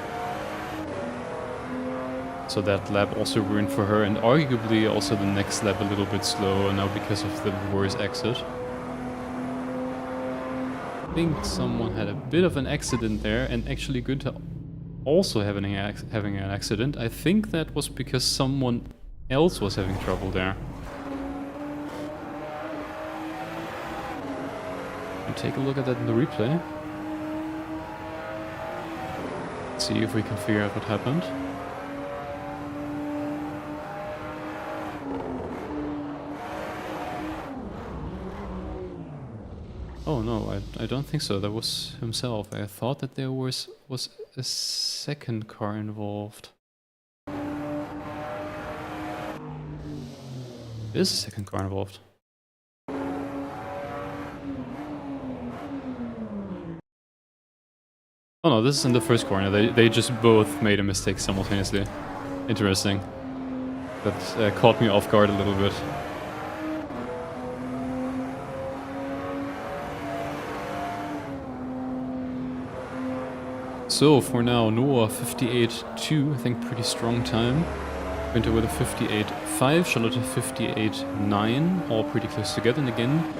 So that lap also ruined for her, and arguably also the next lap a little bit slower now because of the reverse exit. I think someone had a bit of an accident there, and actually Günther also having an accident. I think that was because someone else was having trouble there. And take a look at that in the replay. Let's see if we can figure out what happened. Oh no, I don't think so. That was himself. I thought that there was a second car involved. There's a second car involved. Oh no, this is in the first corner. They just both made a mistake simultaneously. Interesting. That caught me off guard a little bit. So for now, Noah 58.2, I think pretty strong time. Günther with a 58.5, Charlotte 58.9, all pretty close together. And again,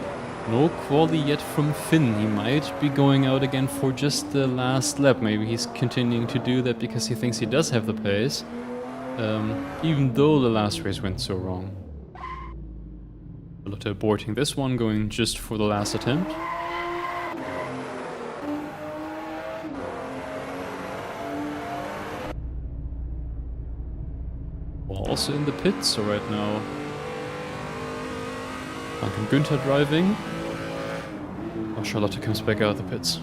no quali yet from Finn. He might be going out again for just the last lap. Maybe he's continuing to do that because he thinks he does have the pace, even though the last race went so wrong. Charlotte aborting this one, going just for the last attempt. Also in the pits, so right now Duncan Günther driving, while Charlotte comes back out of the pits.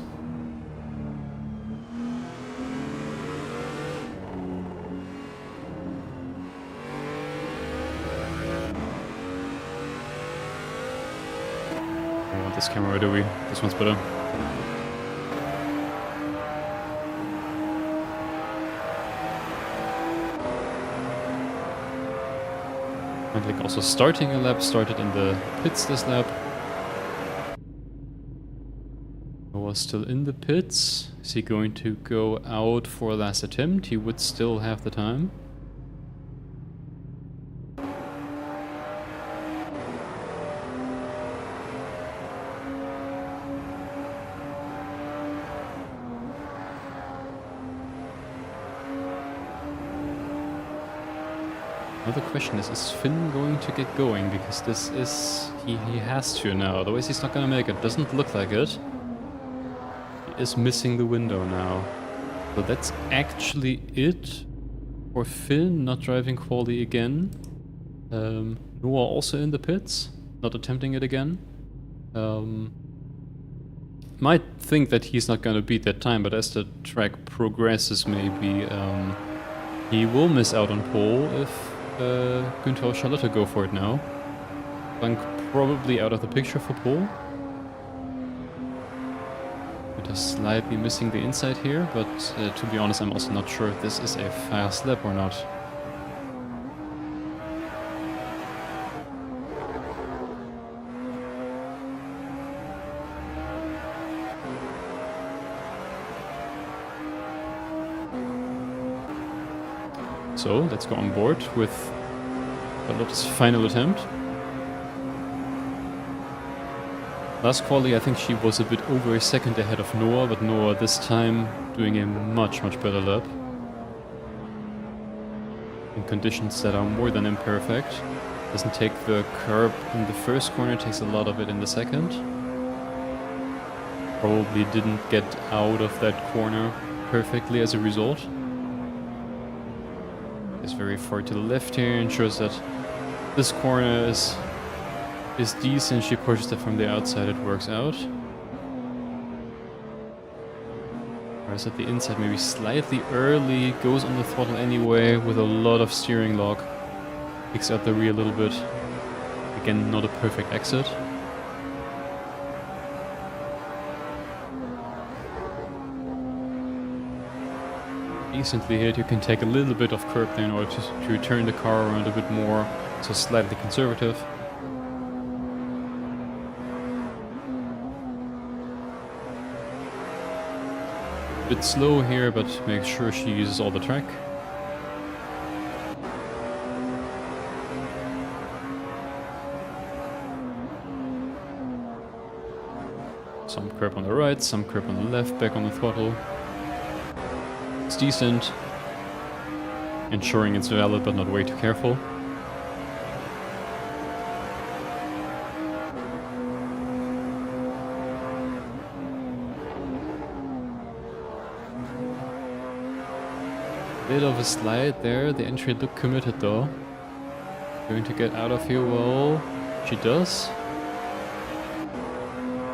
I want this camera, do we? This one's better. Like also starting a lap, started in the pits this lap. Was still in the pits. Is he going to go out for a last attempt? He would still have the time. Another question is Finn going to get going? Because this is... he has to now, otherwise he's not gonna make it. Doesn't look like it. He is missing the window now. So that's actually it for Finn, not driving quali again. Noah also in the pits, not attempting it again. Might think that he's not gonna beat that time, but as the track progresses maybe he will miss out on pole if Günther or Charlotte go for it now. Blank probably out of the picture for pole. Günther slightly missing the inside here, but to be honest I'm also not sure if this is a fast lap or not. So let's go on board with Charlotte's final attempt. Last quali I think she was a bit over a second ahead of Noah, but Noah this time doing a much better lap. In conditions that are more than imperfect. Doesn't take the curb in the first corner, takes a lot of it in the second. Probably didn't get out of that corner perfectly as a result. Is very far to the left here, ensures that this corner is decent. She pushes it from the outside, it works out. Whereas at the inside, maybe slightly early, goes on the throttle anyway with a lot of steering lock. Kicks out the rear a little bit. Again, not a perfect exit. Decently hit, you can take a little bit of curb there in order to turn the car around a bit more, so slightly conservative. A bit slow here, but make sure she uses all the track. Some curb on the right, some curb on the left, back on the throttle. It's decent. Ensuring it's valid, but not way too careful. Bit of a slide there. The entry looked committed though. Going to get out of here well. She does.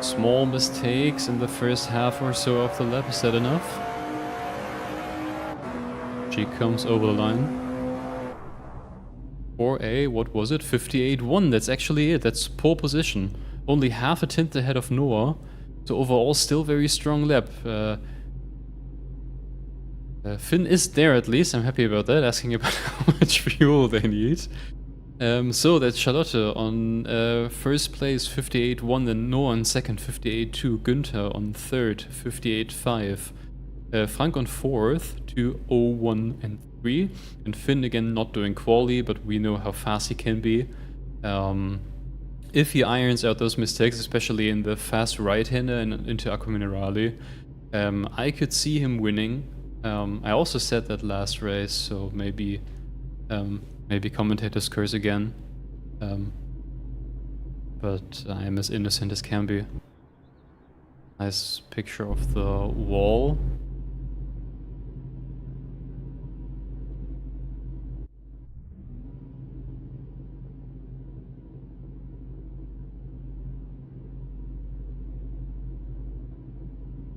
Small mistakes in the first half or so of the lap. Is that enough? She comes over the line. For a, what was it? 58.1. That's actually it. That's pole position. Only half a tenth ahead of Noah. So overall, still very strong lap. Finn is there at least. I'm happy about that. Asking about how much fuel they need. So that's Charlotte on first place, 58.1. Then Noah on second, 58.2. Günther on third, 58.5. Frank on fourth, 2:01 and 3. And Finn again not doing quali, but we know how fast he can be. If he irons out those mistakes, especially in the fast right-hander and into Acqua Minerale, I could see him winning. I also said that last race, so maybe commentators curse again. But I am as innocent as can be. Nice picture of the wall.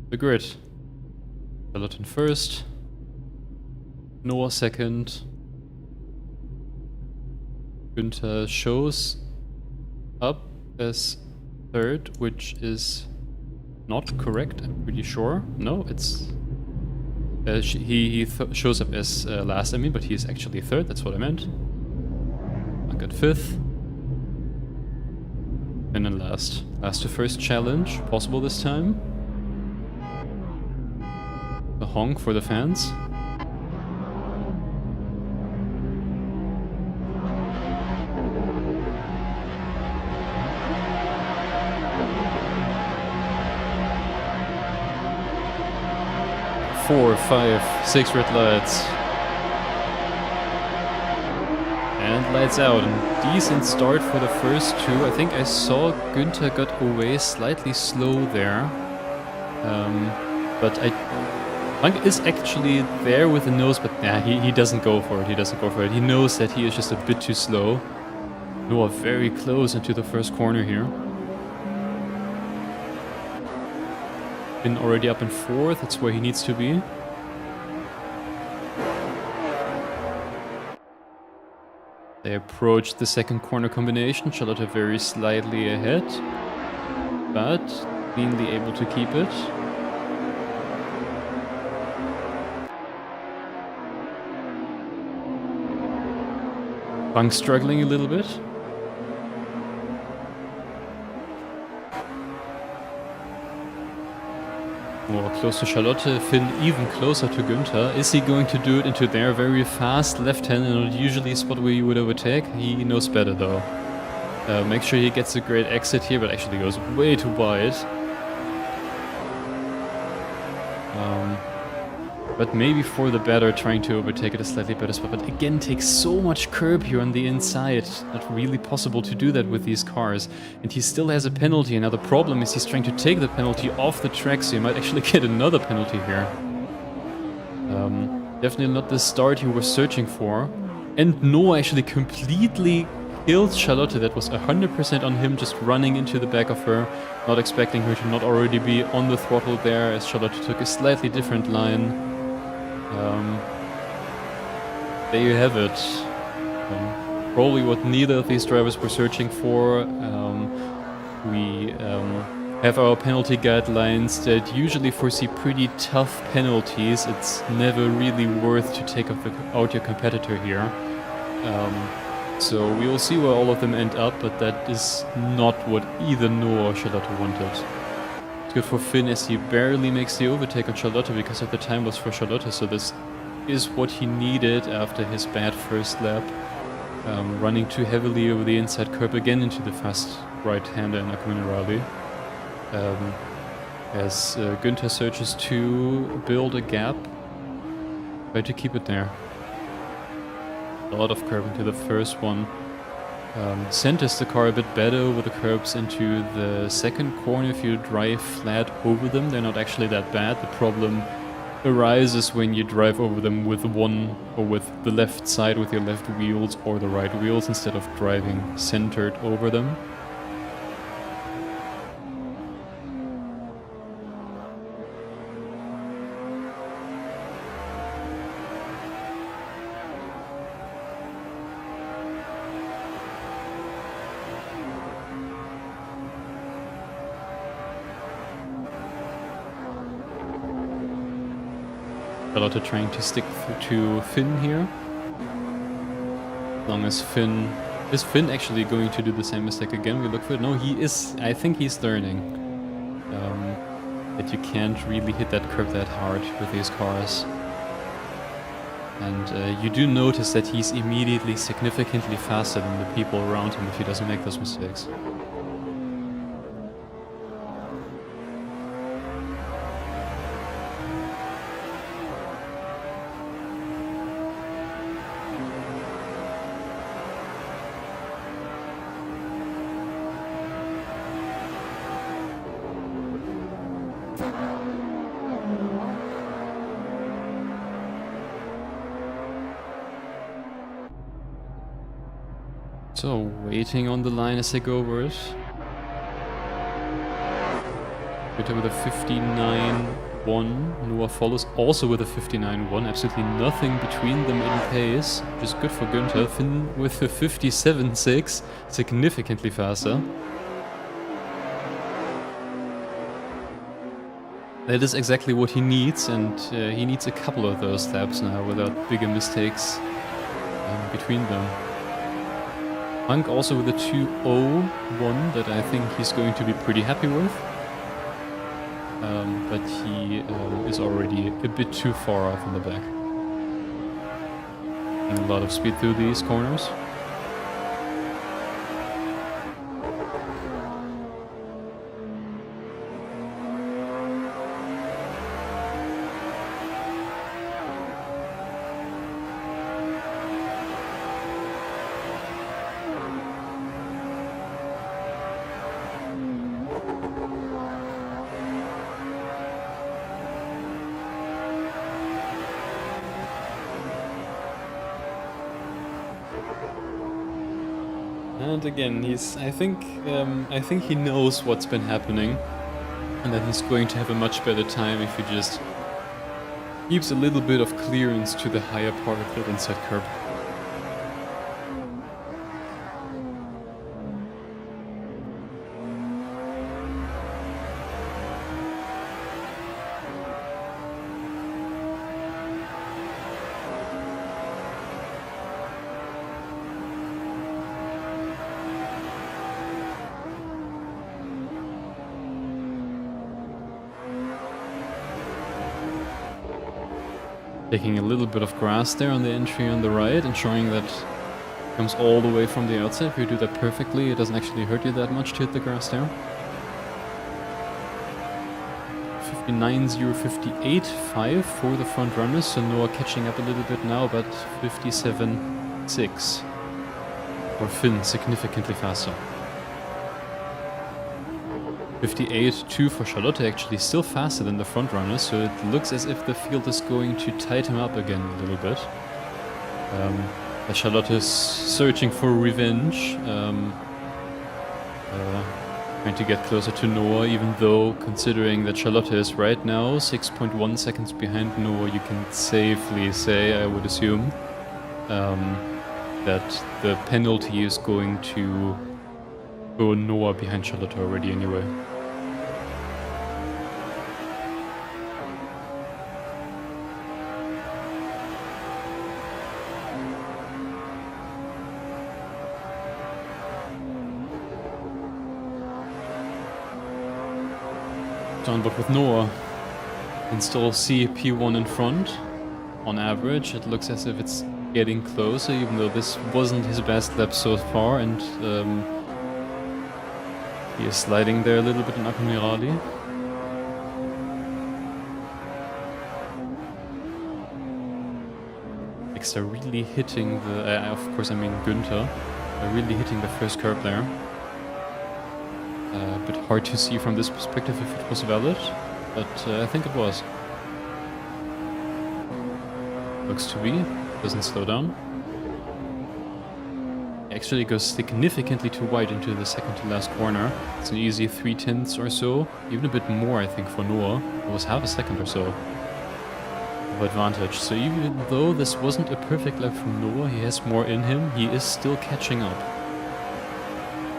The grid. Charlotte first. Noah second. Günther shows up as third, which is not correct, I'm pretty sure. No, it's... he shows up as last, I mean, but he is actually third, that's what I meant. I got fifth. And then last. Last to first challenge, possible this time. A honk for the fans. Four, five, six red lights. And lights out. And decent start for the first two. I think I saw Günther got away slightly slow there. But Frank is actually there with the nose, but yeah, he doesn't go for it. He doesn't go for it. He knows that he is just a bit too slow. Noah very close into the first corner here. Been already up in fourth. That's where he needs to be. They approach the second corner combination. Charlotte very slightly ahead, but cleanly able to keep it. Frank struggling a little bit. More close to Charlotte, Finn even closer to Günther. Is he going to do it into their very fast left-hand and not usually a spot where you would overtake? He knows better though. Make sure he gets a great exit here, but actually goes way too wide. But maybe for the better, trying to overtake at a slightly better spot. But again, takes so much curb here on the inside. Not really possible to do that with these cars. And he still has a penalty. Now the problem is he's trying to take the penalty off the track, so he might actually get another penalty here. Definitely not the start he was searching for. And Noah actually completely killed Charlotte. That was 100% on him, just running into the back of her, not expecting her to not already be on the throttle there, as Charlotte took a slightly different line. There you have it. Probably what neither of these drivers were searching for. We have our penalty guidelines that usually foresee pretty tough penalties. It's never really worth to take out your competitor here. So we will see where all of them end up, but that is not what either Noah or Charlotte wanted. It's good for Finn as he barely makes the overtake on Charlotte because at the time was for Charlotte, so this is what he needed after his bad first lap. Running too heavily over the inside curb again into the fast right-hander in Minerali. As Günther searches to build a gap, try to keep it there. A lot of curb into the first one. Centers the car a bit better over the curbs into the second corner. If you drive flat over them, they're not actually that bad. The problem arises when you drive over them with one or with the left side with your left wheels or the right wheels instead of driving centered over them. Charlotte trying to stick to Finn here. As long as Finn... Is Finn actually going to do the same mistake again? We look for it. No, he is... I think he's learning. That you can't really hit that curb that hard with these cars. And you do notice that he's immediately significantly faster than the people around him if he doesn't make those mistakes. So, waiting on the line as they go over it. Günther with a 59.1. Noah follows also with a 59.1. Absolutely nothing between them in pace, which is good for Günther. Finn with a 57.6. Significantly faster. That is exactly what he needs, and he needs a couple of those laps now without bigger mistakes between them. Punk also with a 2.01 that I think he's going to be pretty happy with. But he is already a bit too far off in the back. Getting a lot of speed through these corners. And again, I think he knows what's been happening, and that he's going to have a much better time if he just keeps a little bit of clearance to the higher part of that inside curb. Taking a little bit of grass there on the entry on the right, ensuring that it comes all the way from the outside. If you do that perfectly, it doesn't actually hurt you that much to hit the grass there. 59.058.5 for the front runners, so Noah catching up a little bit now, but 57.6 for Finn, significantly faster. 58.2 for Charlotte, actually still faster than the front runners, so it looks as if the field is going to tighten him up again a little bit. Charlotte is searching for revenge, trying to get closer to Noah, even though considering that Charlotte is right now 6.1 seconds behind Noah, you can safely say, I would assume, that the penalty is going to go Noah behind Charlotte already anyway. But with Noah, you can still see P1 in front. On average, it looks as if it's getting closer, even though this wasn't his best lap so far, and he is sliding there a little bit in Amirali. They're really hitting the, of course I mean Günther, they're really hitting the first curb there. A bit hard to see from this perspective if it was valid, but I think it was. Looks to be, doesn't slow down. Actually goes significantly too wide into the second to last corner. It's an easy 3/10 or so, even a bit more I think for Noah. It was half a second or so of advantage. So even though this wasn't a perfect lap from Noah, he has more in him, he is still catching up.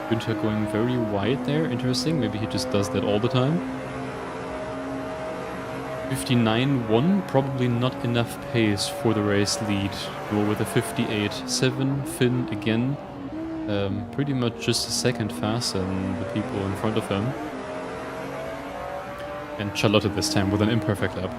Günther going very wide there, interesting, maybe he just does that all the time. 59.1, probably not enough pace for the race lead. Noah with a 58.7, Finn again, pretty much just a second faster than the people in front of him. And Charlotte this time with an imperfect lap.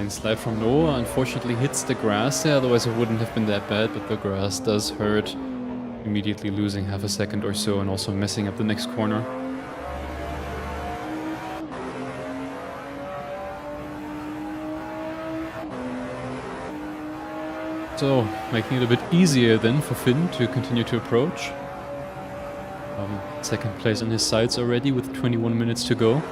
Slide from Noah unfortunately hits the grass there, otherwise it wouldn't have been that bad, but the grass does hurt, immediately losing half a second or so and also messing up the next corner. So, making it a bit easier then for Finn to continue to approach. Second place on his sides already with 21 minutes to go.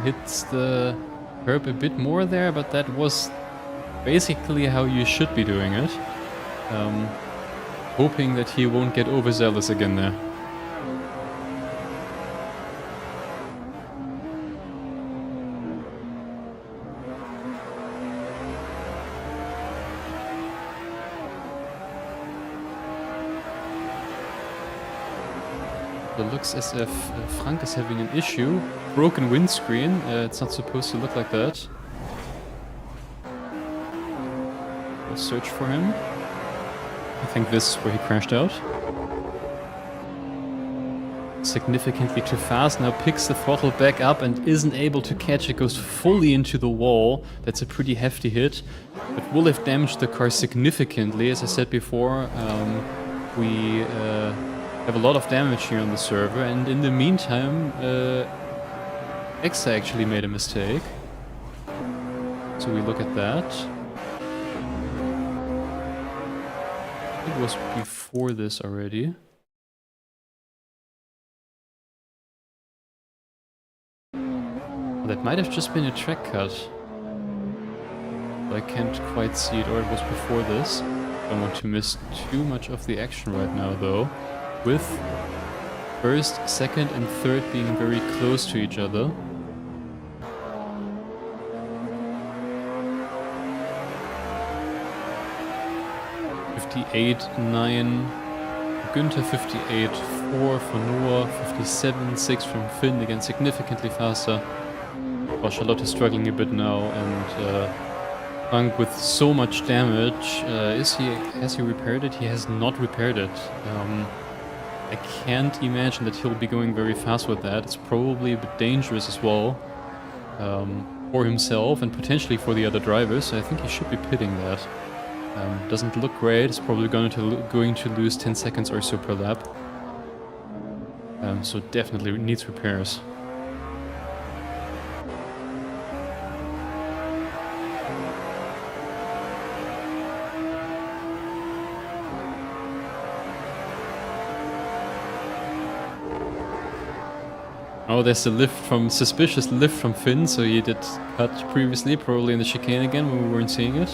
Hits the curb a bit more there, but that was basically how you should be doing it. Hoping that he won't get overzealous again there. It looks as if Frank is having an issue. Broken windscreen. It's not supposed to look like that. We'll search for him. I think this is where he crashed out. Significantly too fast. Now picks the throttle back up and isn't able to catch it. Goes fully into the wall. That's a pretty hefty hit. But will have damaged the car significantly. As I said before, we have a lot of damage here on the server, and in the meantime Exa actually made a mistake, so we look at that. It was before this already. That might have just been a track cut, I can't quite see it, or it was before this. Don't want to miss too much of the action right now though, with first, second and third being very close to each other. $58.9 Günther, 58.4 for Noah, 57.6 from Finn, again significantly faster. While Charlotte is struggling a bit now, and Frank with so much damage. Has he repaired it? He has not repaired it. I can't imagine that he'll be going very fast with that. It's probably a bit dangerous as well, for himself and potentially for the other drivers. So I think he should be pitting that. Doesn't look great. It's probably going to lose 10 seconds or so per lap. So definitely needs repairs. Oh, there's a lift from, suspicious lift from Finn, so he did cut previously, probably in the chicane again when we weren't seeing it.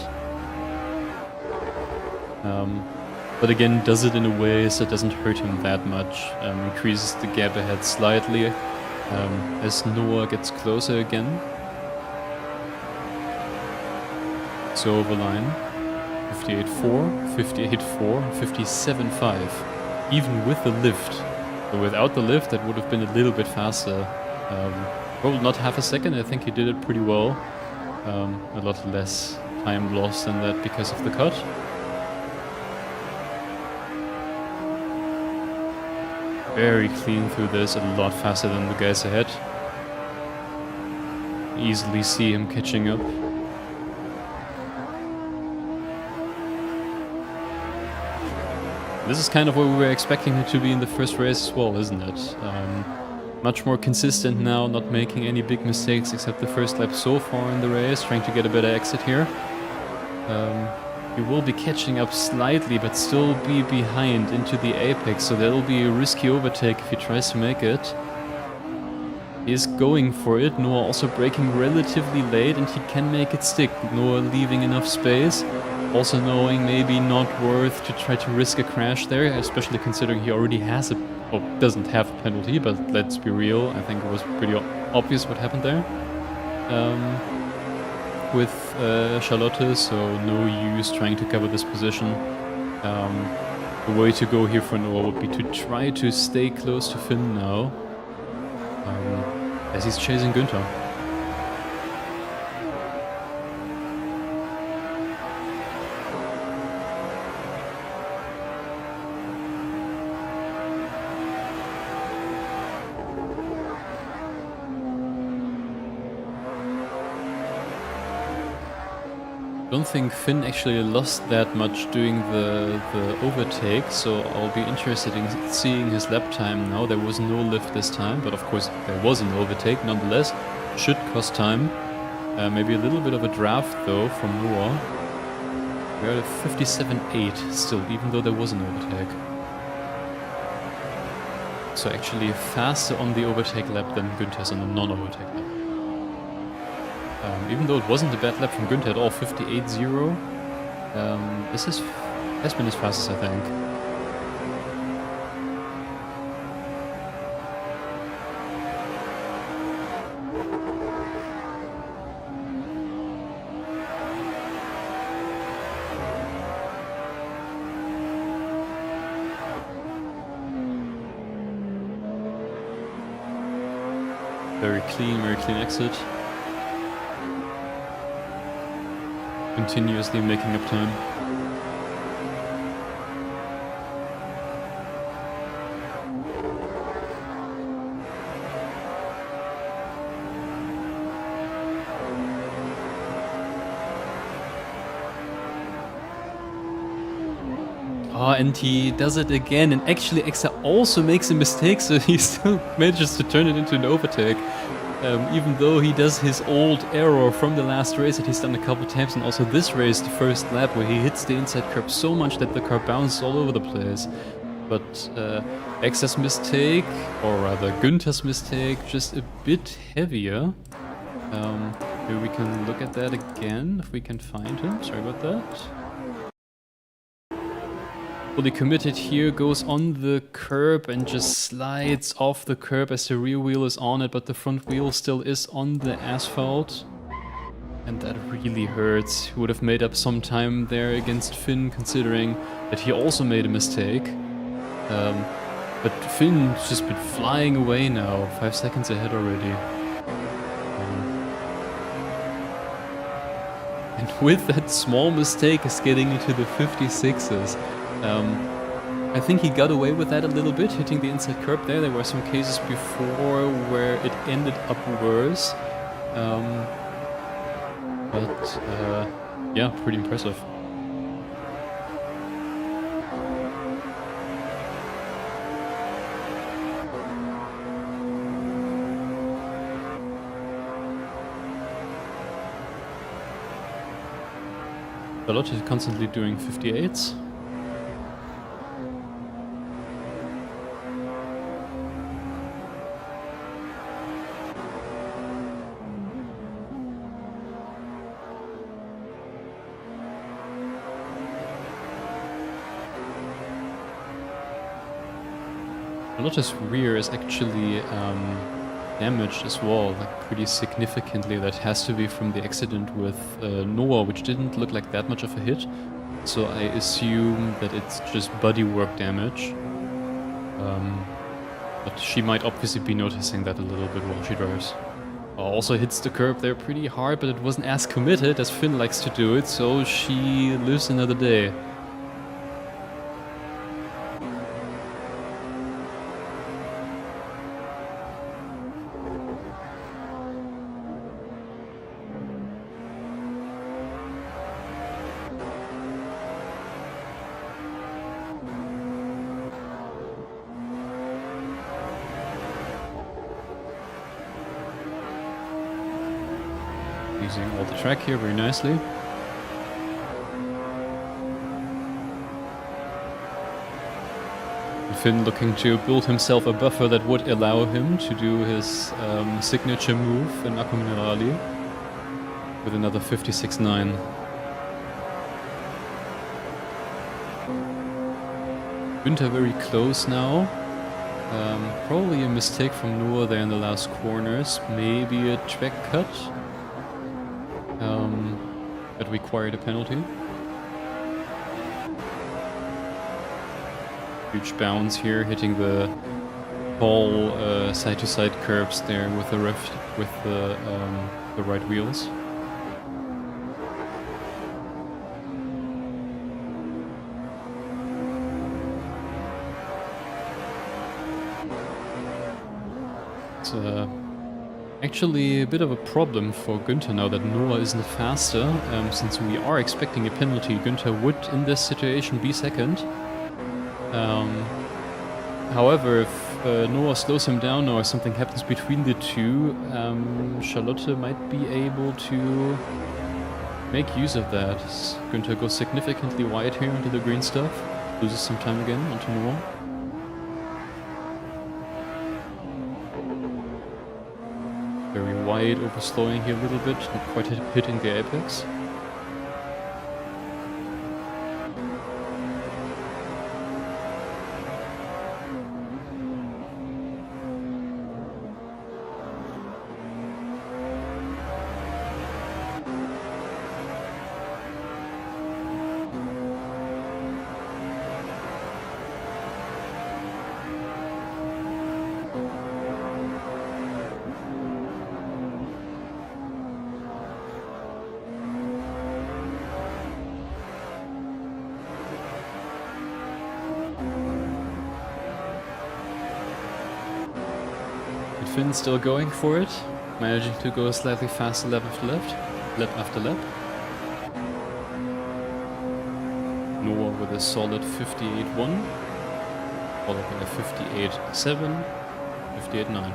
But again, does it in a way so it doesn't hurt him that much. Increases the gap ahead slightly as Noah gets closer again. So over line, 58.4, 58.4, 57.5, even with the lift. So without the lift, that would have been a little bit faster. Probably not half a second. I think he did it pretty well. A lot less time lost than that because of the cut. Very clean through this, a lot faster than the guys ahead. Easily see him catching up. This is kind of where we were expecting him to be in the first race as well, isn't it? Much more consistent now, not making any big mistakes except the first lap so far in the race, trying to get a better exit here. He will be catching up slightly, but still be behind into the apex, so that'll be a risky overtake if he tries to make it. He is going for it, Noah also braking relatively late, and he can make it stick. Noah leaving enough space, also knowing maybe not worth to try to risk a crash there, especially considering he already has a, well, doesn't have a penalty, but let's be real, I think it was pretty obvious what happened there. With Charlotte, so no use trying to cover this position. The way to go here for Noah would be to try to stay close to Finn now, as he's chasing Günther. I don't think Finn actually lost that much doing the overtake, so I'll be interested in seeing his lap time now. There was no lift this time, but of course there was an overtake nonetheless. Should cost time. Maybe a little bit of a draft though from Noah. We're at 57.8 still, even though there was an overtake. So actually faster on the overtake lap than Günther's on the non-overtake lap. Even though it wasn't a bad lap from Günther at all, 58.0. This has been his fastest, I think. Very clean exit. Continuously making up time. Oh, and he does it again, and actually Exa also makes a mistake, so he still manages to turn it into an overtake. Even though he does his old error from the last race that he's done a couple times, and also this race, the first lap, where he hits the inside curb so much that the car bounces all over the place. But Exa's mistake, or rather Günther's mistake, just a bit heavier. Here we can look at that again, if we can find him. Sorry about that. Fully committed here, goes on the curb and just slides off the curb as the rear wheel is on it, but the front wheel still is on the asphalt. And that really hurts. He would have made up some time there against Finn, considering that he also made a mistake. But Finn's just been flying away now, 5 seconds ahead already. And with that small mistake is getting into the 56s. I think he got away with that a little bit, hitting the inside curb there. There were some cases before where it ended up worse. Yeah, pretty impressive. Charlotte is constantly doing 58s. Charlotte's rear is actually damaged as well, like pretty significantly. That has to be from the accident with Noah, which didn't look like that much of a hit. So I assume that it's just bodywork damage. But she might obviously be noticing that a little bit while she drives. Also hits the curb there pretty hard, but it wasn't as committed as Finn likes to do it, so she lives another day. Using all the track here very nicely. Finn looking to build himself a buffer that would allow him to do his signature move in Acqua Minerali with another 56.9. Günther very close now. Probably a mistake from Noah there in the last corners. Maybe a track cut. That required a penalty. Huge bounce here, hitting the tall side-to-side curbs there with the the right wheels. It's actually a bit of a problem for Günther now that Noah isn't faster. Since we are expecting a penalty, Günther would in this situation be second. However, if Noah slows him down or something happens between the two, Charlotte might be able to make use of that. Günther goes significantly wide here onto the green stuff, loses some time again onto Noah. Very wide, overslowing here a little bit, not quite hitting the apex. Finn still going for it, managing to go slightly faster lap after lap. Noah with a solid 58.1, followed by a 58.7, 58.9.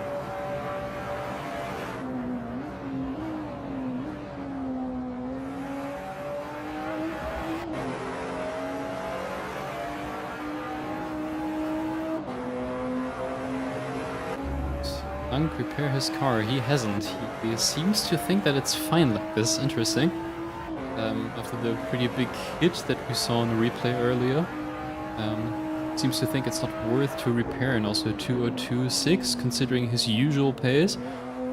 Repair his car. He hasn't. He seems to think that it's fine like this. Interesting. After the pretty big hit that we saw in the replay earlier, seems to think it's not worth to repair, and also 2:02.6, considering his usual pace,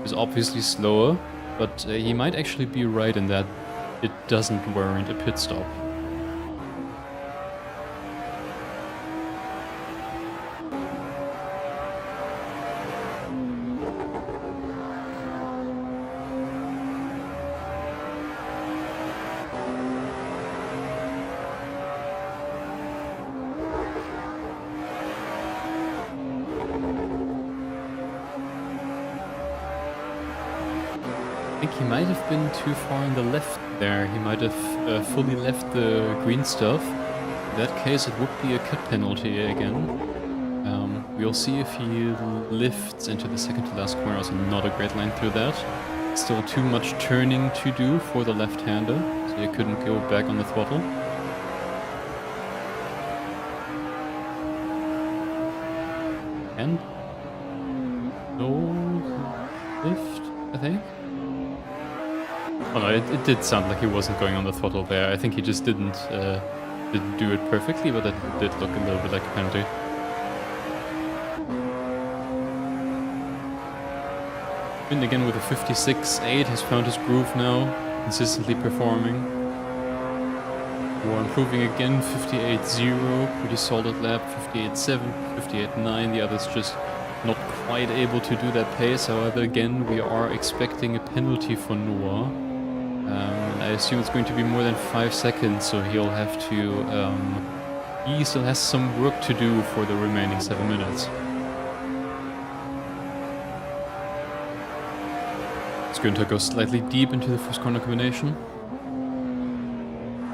is obviously slower, but he might actually be right in that it doesn't warrant a pit stop. I think he might have been too far on the left there. He might have fully left the green stuff. In that case, it would be a cut penalty again. We'll see if he lifts into the second to last corner. Also not a great line through that. Still too much turning to do for the left-hander, so he couldn't go back on the throttle. And no lift, I think. Oh no, it did sound like he wasn't going on the throttle there. I think he just didn't do it perfectly, but that did look a little bit like a penalty. Finn again with a 56.8 has found his groove now, consistently performing. We're improving again, 58.0, pretty solid lap, 58.7, 58.9, the others just not quite able to do that pace. However, again, we are expecting a penalty for Noah. And I assume it's going to be more than 5 seconds, so he'll have to... he still has some work to do for the remaining 7 minutes. It's going to go slightly deep into the first corner combination.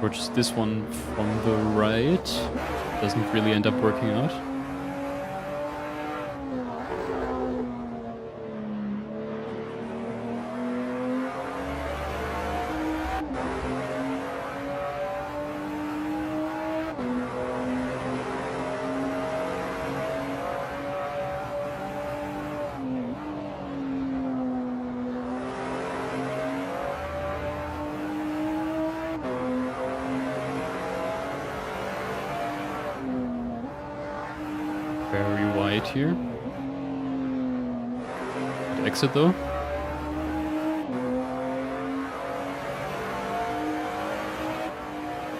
Towards this one from the right. Doesn't really end up working out. Very wide here. Good exit though.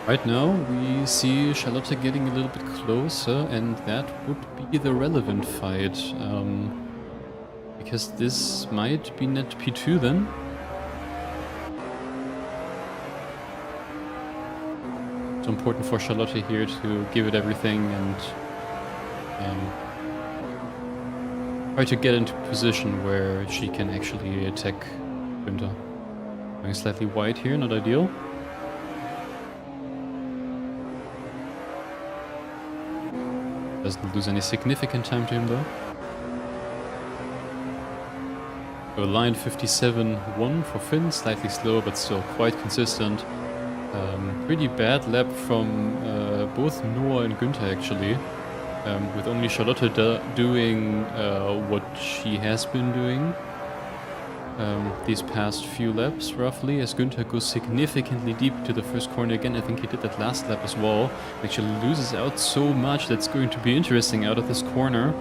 Right now we see Charlotte getting a little bit closer, and that would be the relevant fight. Because this might be net P2 then. It's important for Charlotte here to give it everything and try to get into a position where she can actually attack Günther. Going slightly wide here, not ideal. Doesn't lose any significant time to him though. So line 57.1 for Finn, slightly slow but still quite consistent. Pretty bad lap from both Noah and Günther actually. With only Charlotte doing what she has been doing these past few laps, roughly, as Günther goes significantly deep to the first corner again. I think he did that last lap as well. Actually loses out so much that's going to be interesting out of this corner.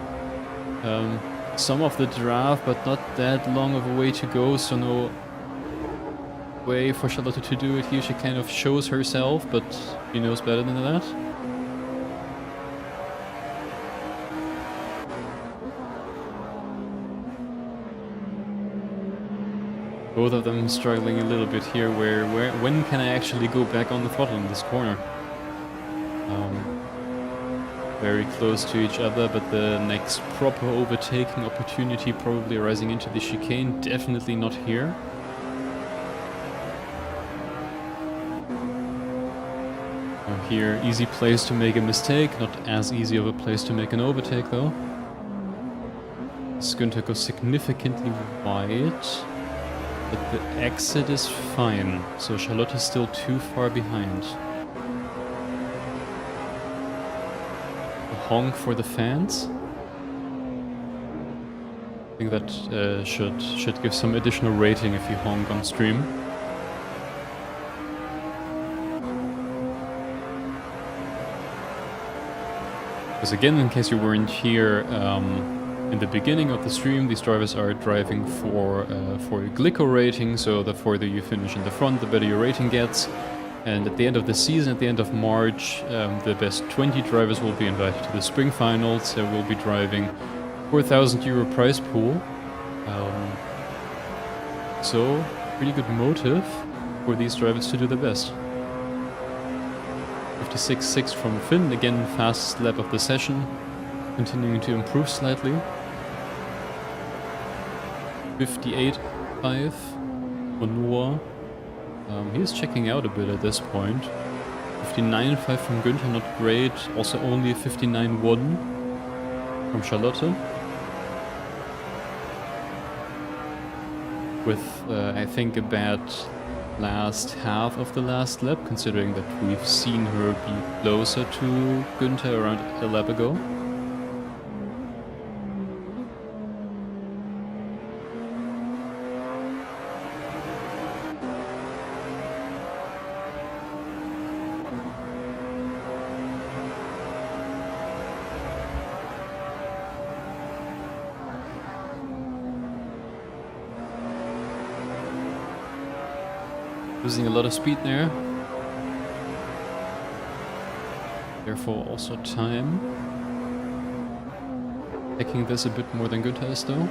Some of the draft, but not that long of a way to go, so no way for Charlotte to do it here. She kind of shows herself, but she knows better than that. Both of them struggling a little bit here, when can I actually go back on the throttle in this corner? Very close to each other, but the next proper overtaking opportunity probably rising into the chicane, definitely not here. Here, easy place to make a mistake, not as easy of a place to make an overtake though. Günther goes significantly wide. But the exit is fine, so Charlotte is still too far behind. A honk for the fans. I think that should give some additional rating if you honk on stream. Because again, in case you weren't here, in the beginning of the stream, these drivers are driving for a Glico rating, so the further you finish in the front, the better your rating gets. And at the end of the season, at the end of March, the best 20 drivers will be invited to the Spring Finals. They will be driving for a €1,000 prize pool. So, pretty good motive for these drivers to do the best. 56.6 from Finn, again fastest lap of the session, continuing to improve slightly. 58.5 for Noah. He's checking out a bit at this point. 59.5 from Günther, not great. Also only 59.1 from Charlotte. With, I think, a bad last half of the last lap, considering that we've seen her be closer to Günther around a lap ago. Losing a lot of speed there. Therefore also time. Taking this a bit more than Günther is though.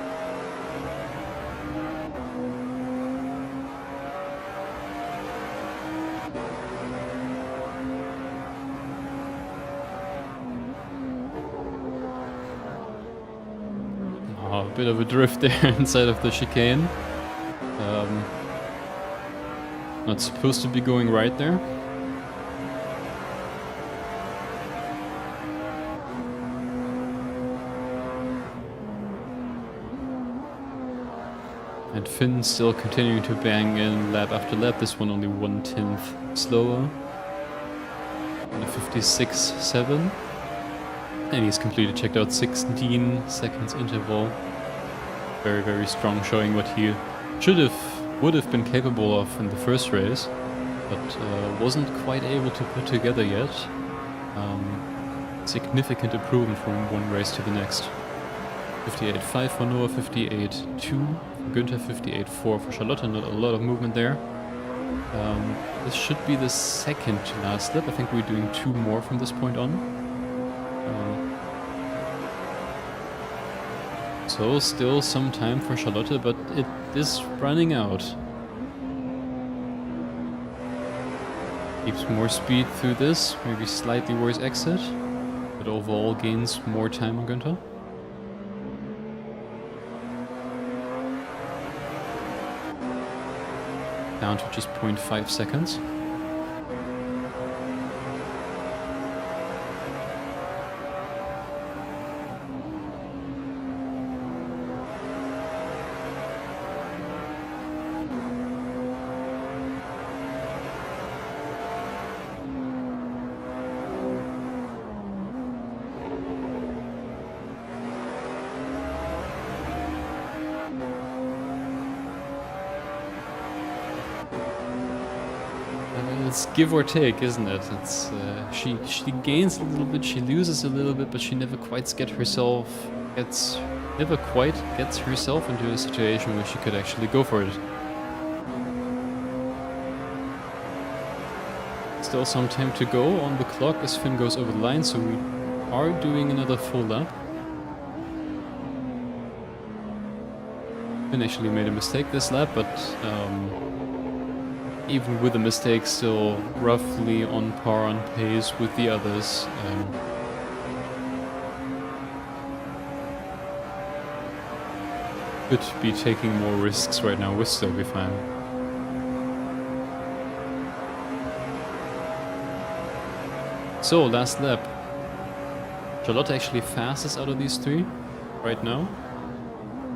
Oh, a bit of a drift there inside of the chicane. Not supposed to be going right there. And Finn still continuing to bang in lap after lap, this one only 1/10 slower. And a 56.7. And he's completely checked out 16 seconds interval. Very, very strong, showing what he would have been capable of in the first race, but wasn't quite able to put together yet. Significant improvement from one race to the next. 58.5 for Noah, 58.2 for Günther, 58.4 for Charlotte. Not a lot of movement there. This should be the second to last lap. I think we're doing 2 more from this point on. So still some time for Charlotte, but it is running out. Keeps more speed through this, maybe slightly worse exit, but overall gains more time on Günther. Down to just 0.5 seconds. It's give or take, isn't it? It's she gains a little bit, she loses a little bit, but she never quite gets herself into a situation where she could actually go for it. Still some time to go on the clock as Finn goes over the line, so we are doing another full lap. Finn actually made a mistake this lap, but even with the mistake, still roughly on par, on pace with the others. Could be taking more risks right now, we'll still be fine. So, last lap. Charlotte actually fastest out of these 3 right now.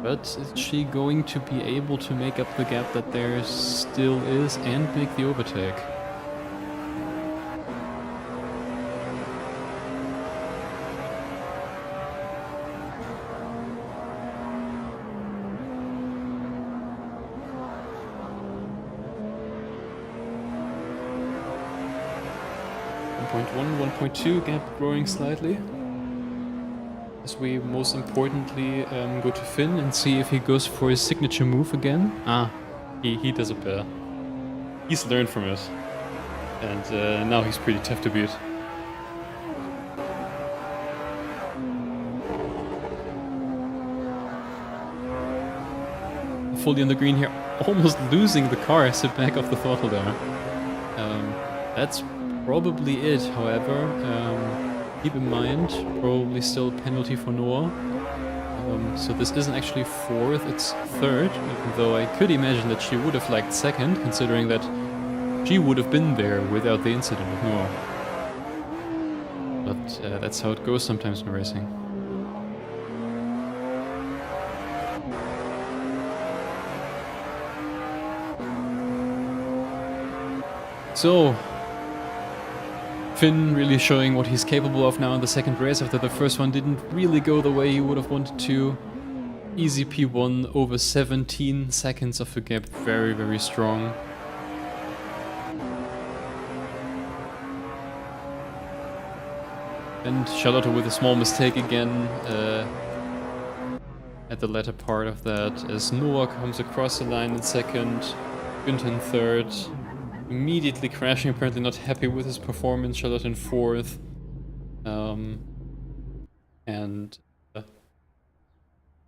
But is she going to be able to make up the gap that there still is and make the overtake? .1, 1.2, gap growing slightly. As we most importantly go to Finn and see if he goes for his signature move again. He does it better. He's learned from it. And now he's pretty tough to beat. Fully on the green here, almost losing the car as it back off the throttle there. That's probably it, however. Keep in mind, probably still a penalty for Noah. So this isn't actually 4th, it's 3rd, even though I could imagine that she would have liked 2nd, considering that she would have been there without the incident with Noah. But that's how it goes sometimes in racing. So, Finn really showing what he's capable of now in the second race after the first one didn't really go the way he would have wanted to. Easy P1 over 17 seconds of a gap, very, very strong. And Charlotte with a small mistake again at the latter part of that as Noah comes across the line in second, Günther in third. immediately crashing, apparently not happy with his performance. Charlotte in 4th. And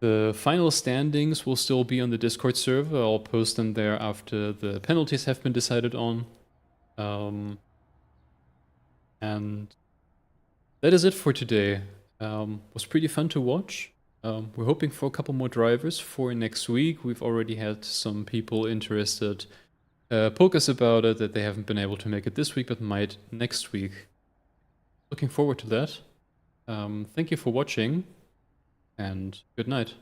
the final standings will still be on the Discord server. I'll post them there after the penalties have been decided on. And that is it for today. Was pretty fun to watch. We're hoping for a couple more drivers for next week. We've already had some people interested poke us about it, that they haven't been able to make it this week but might next week. Looking forward to that. Thank you for watching, and good night.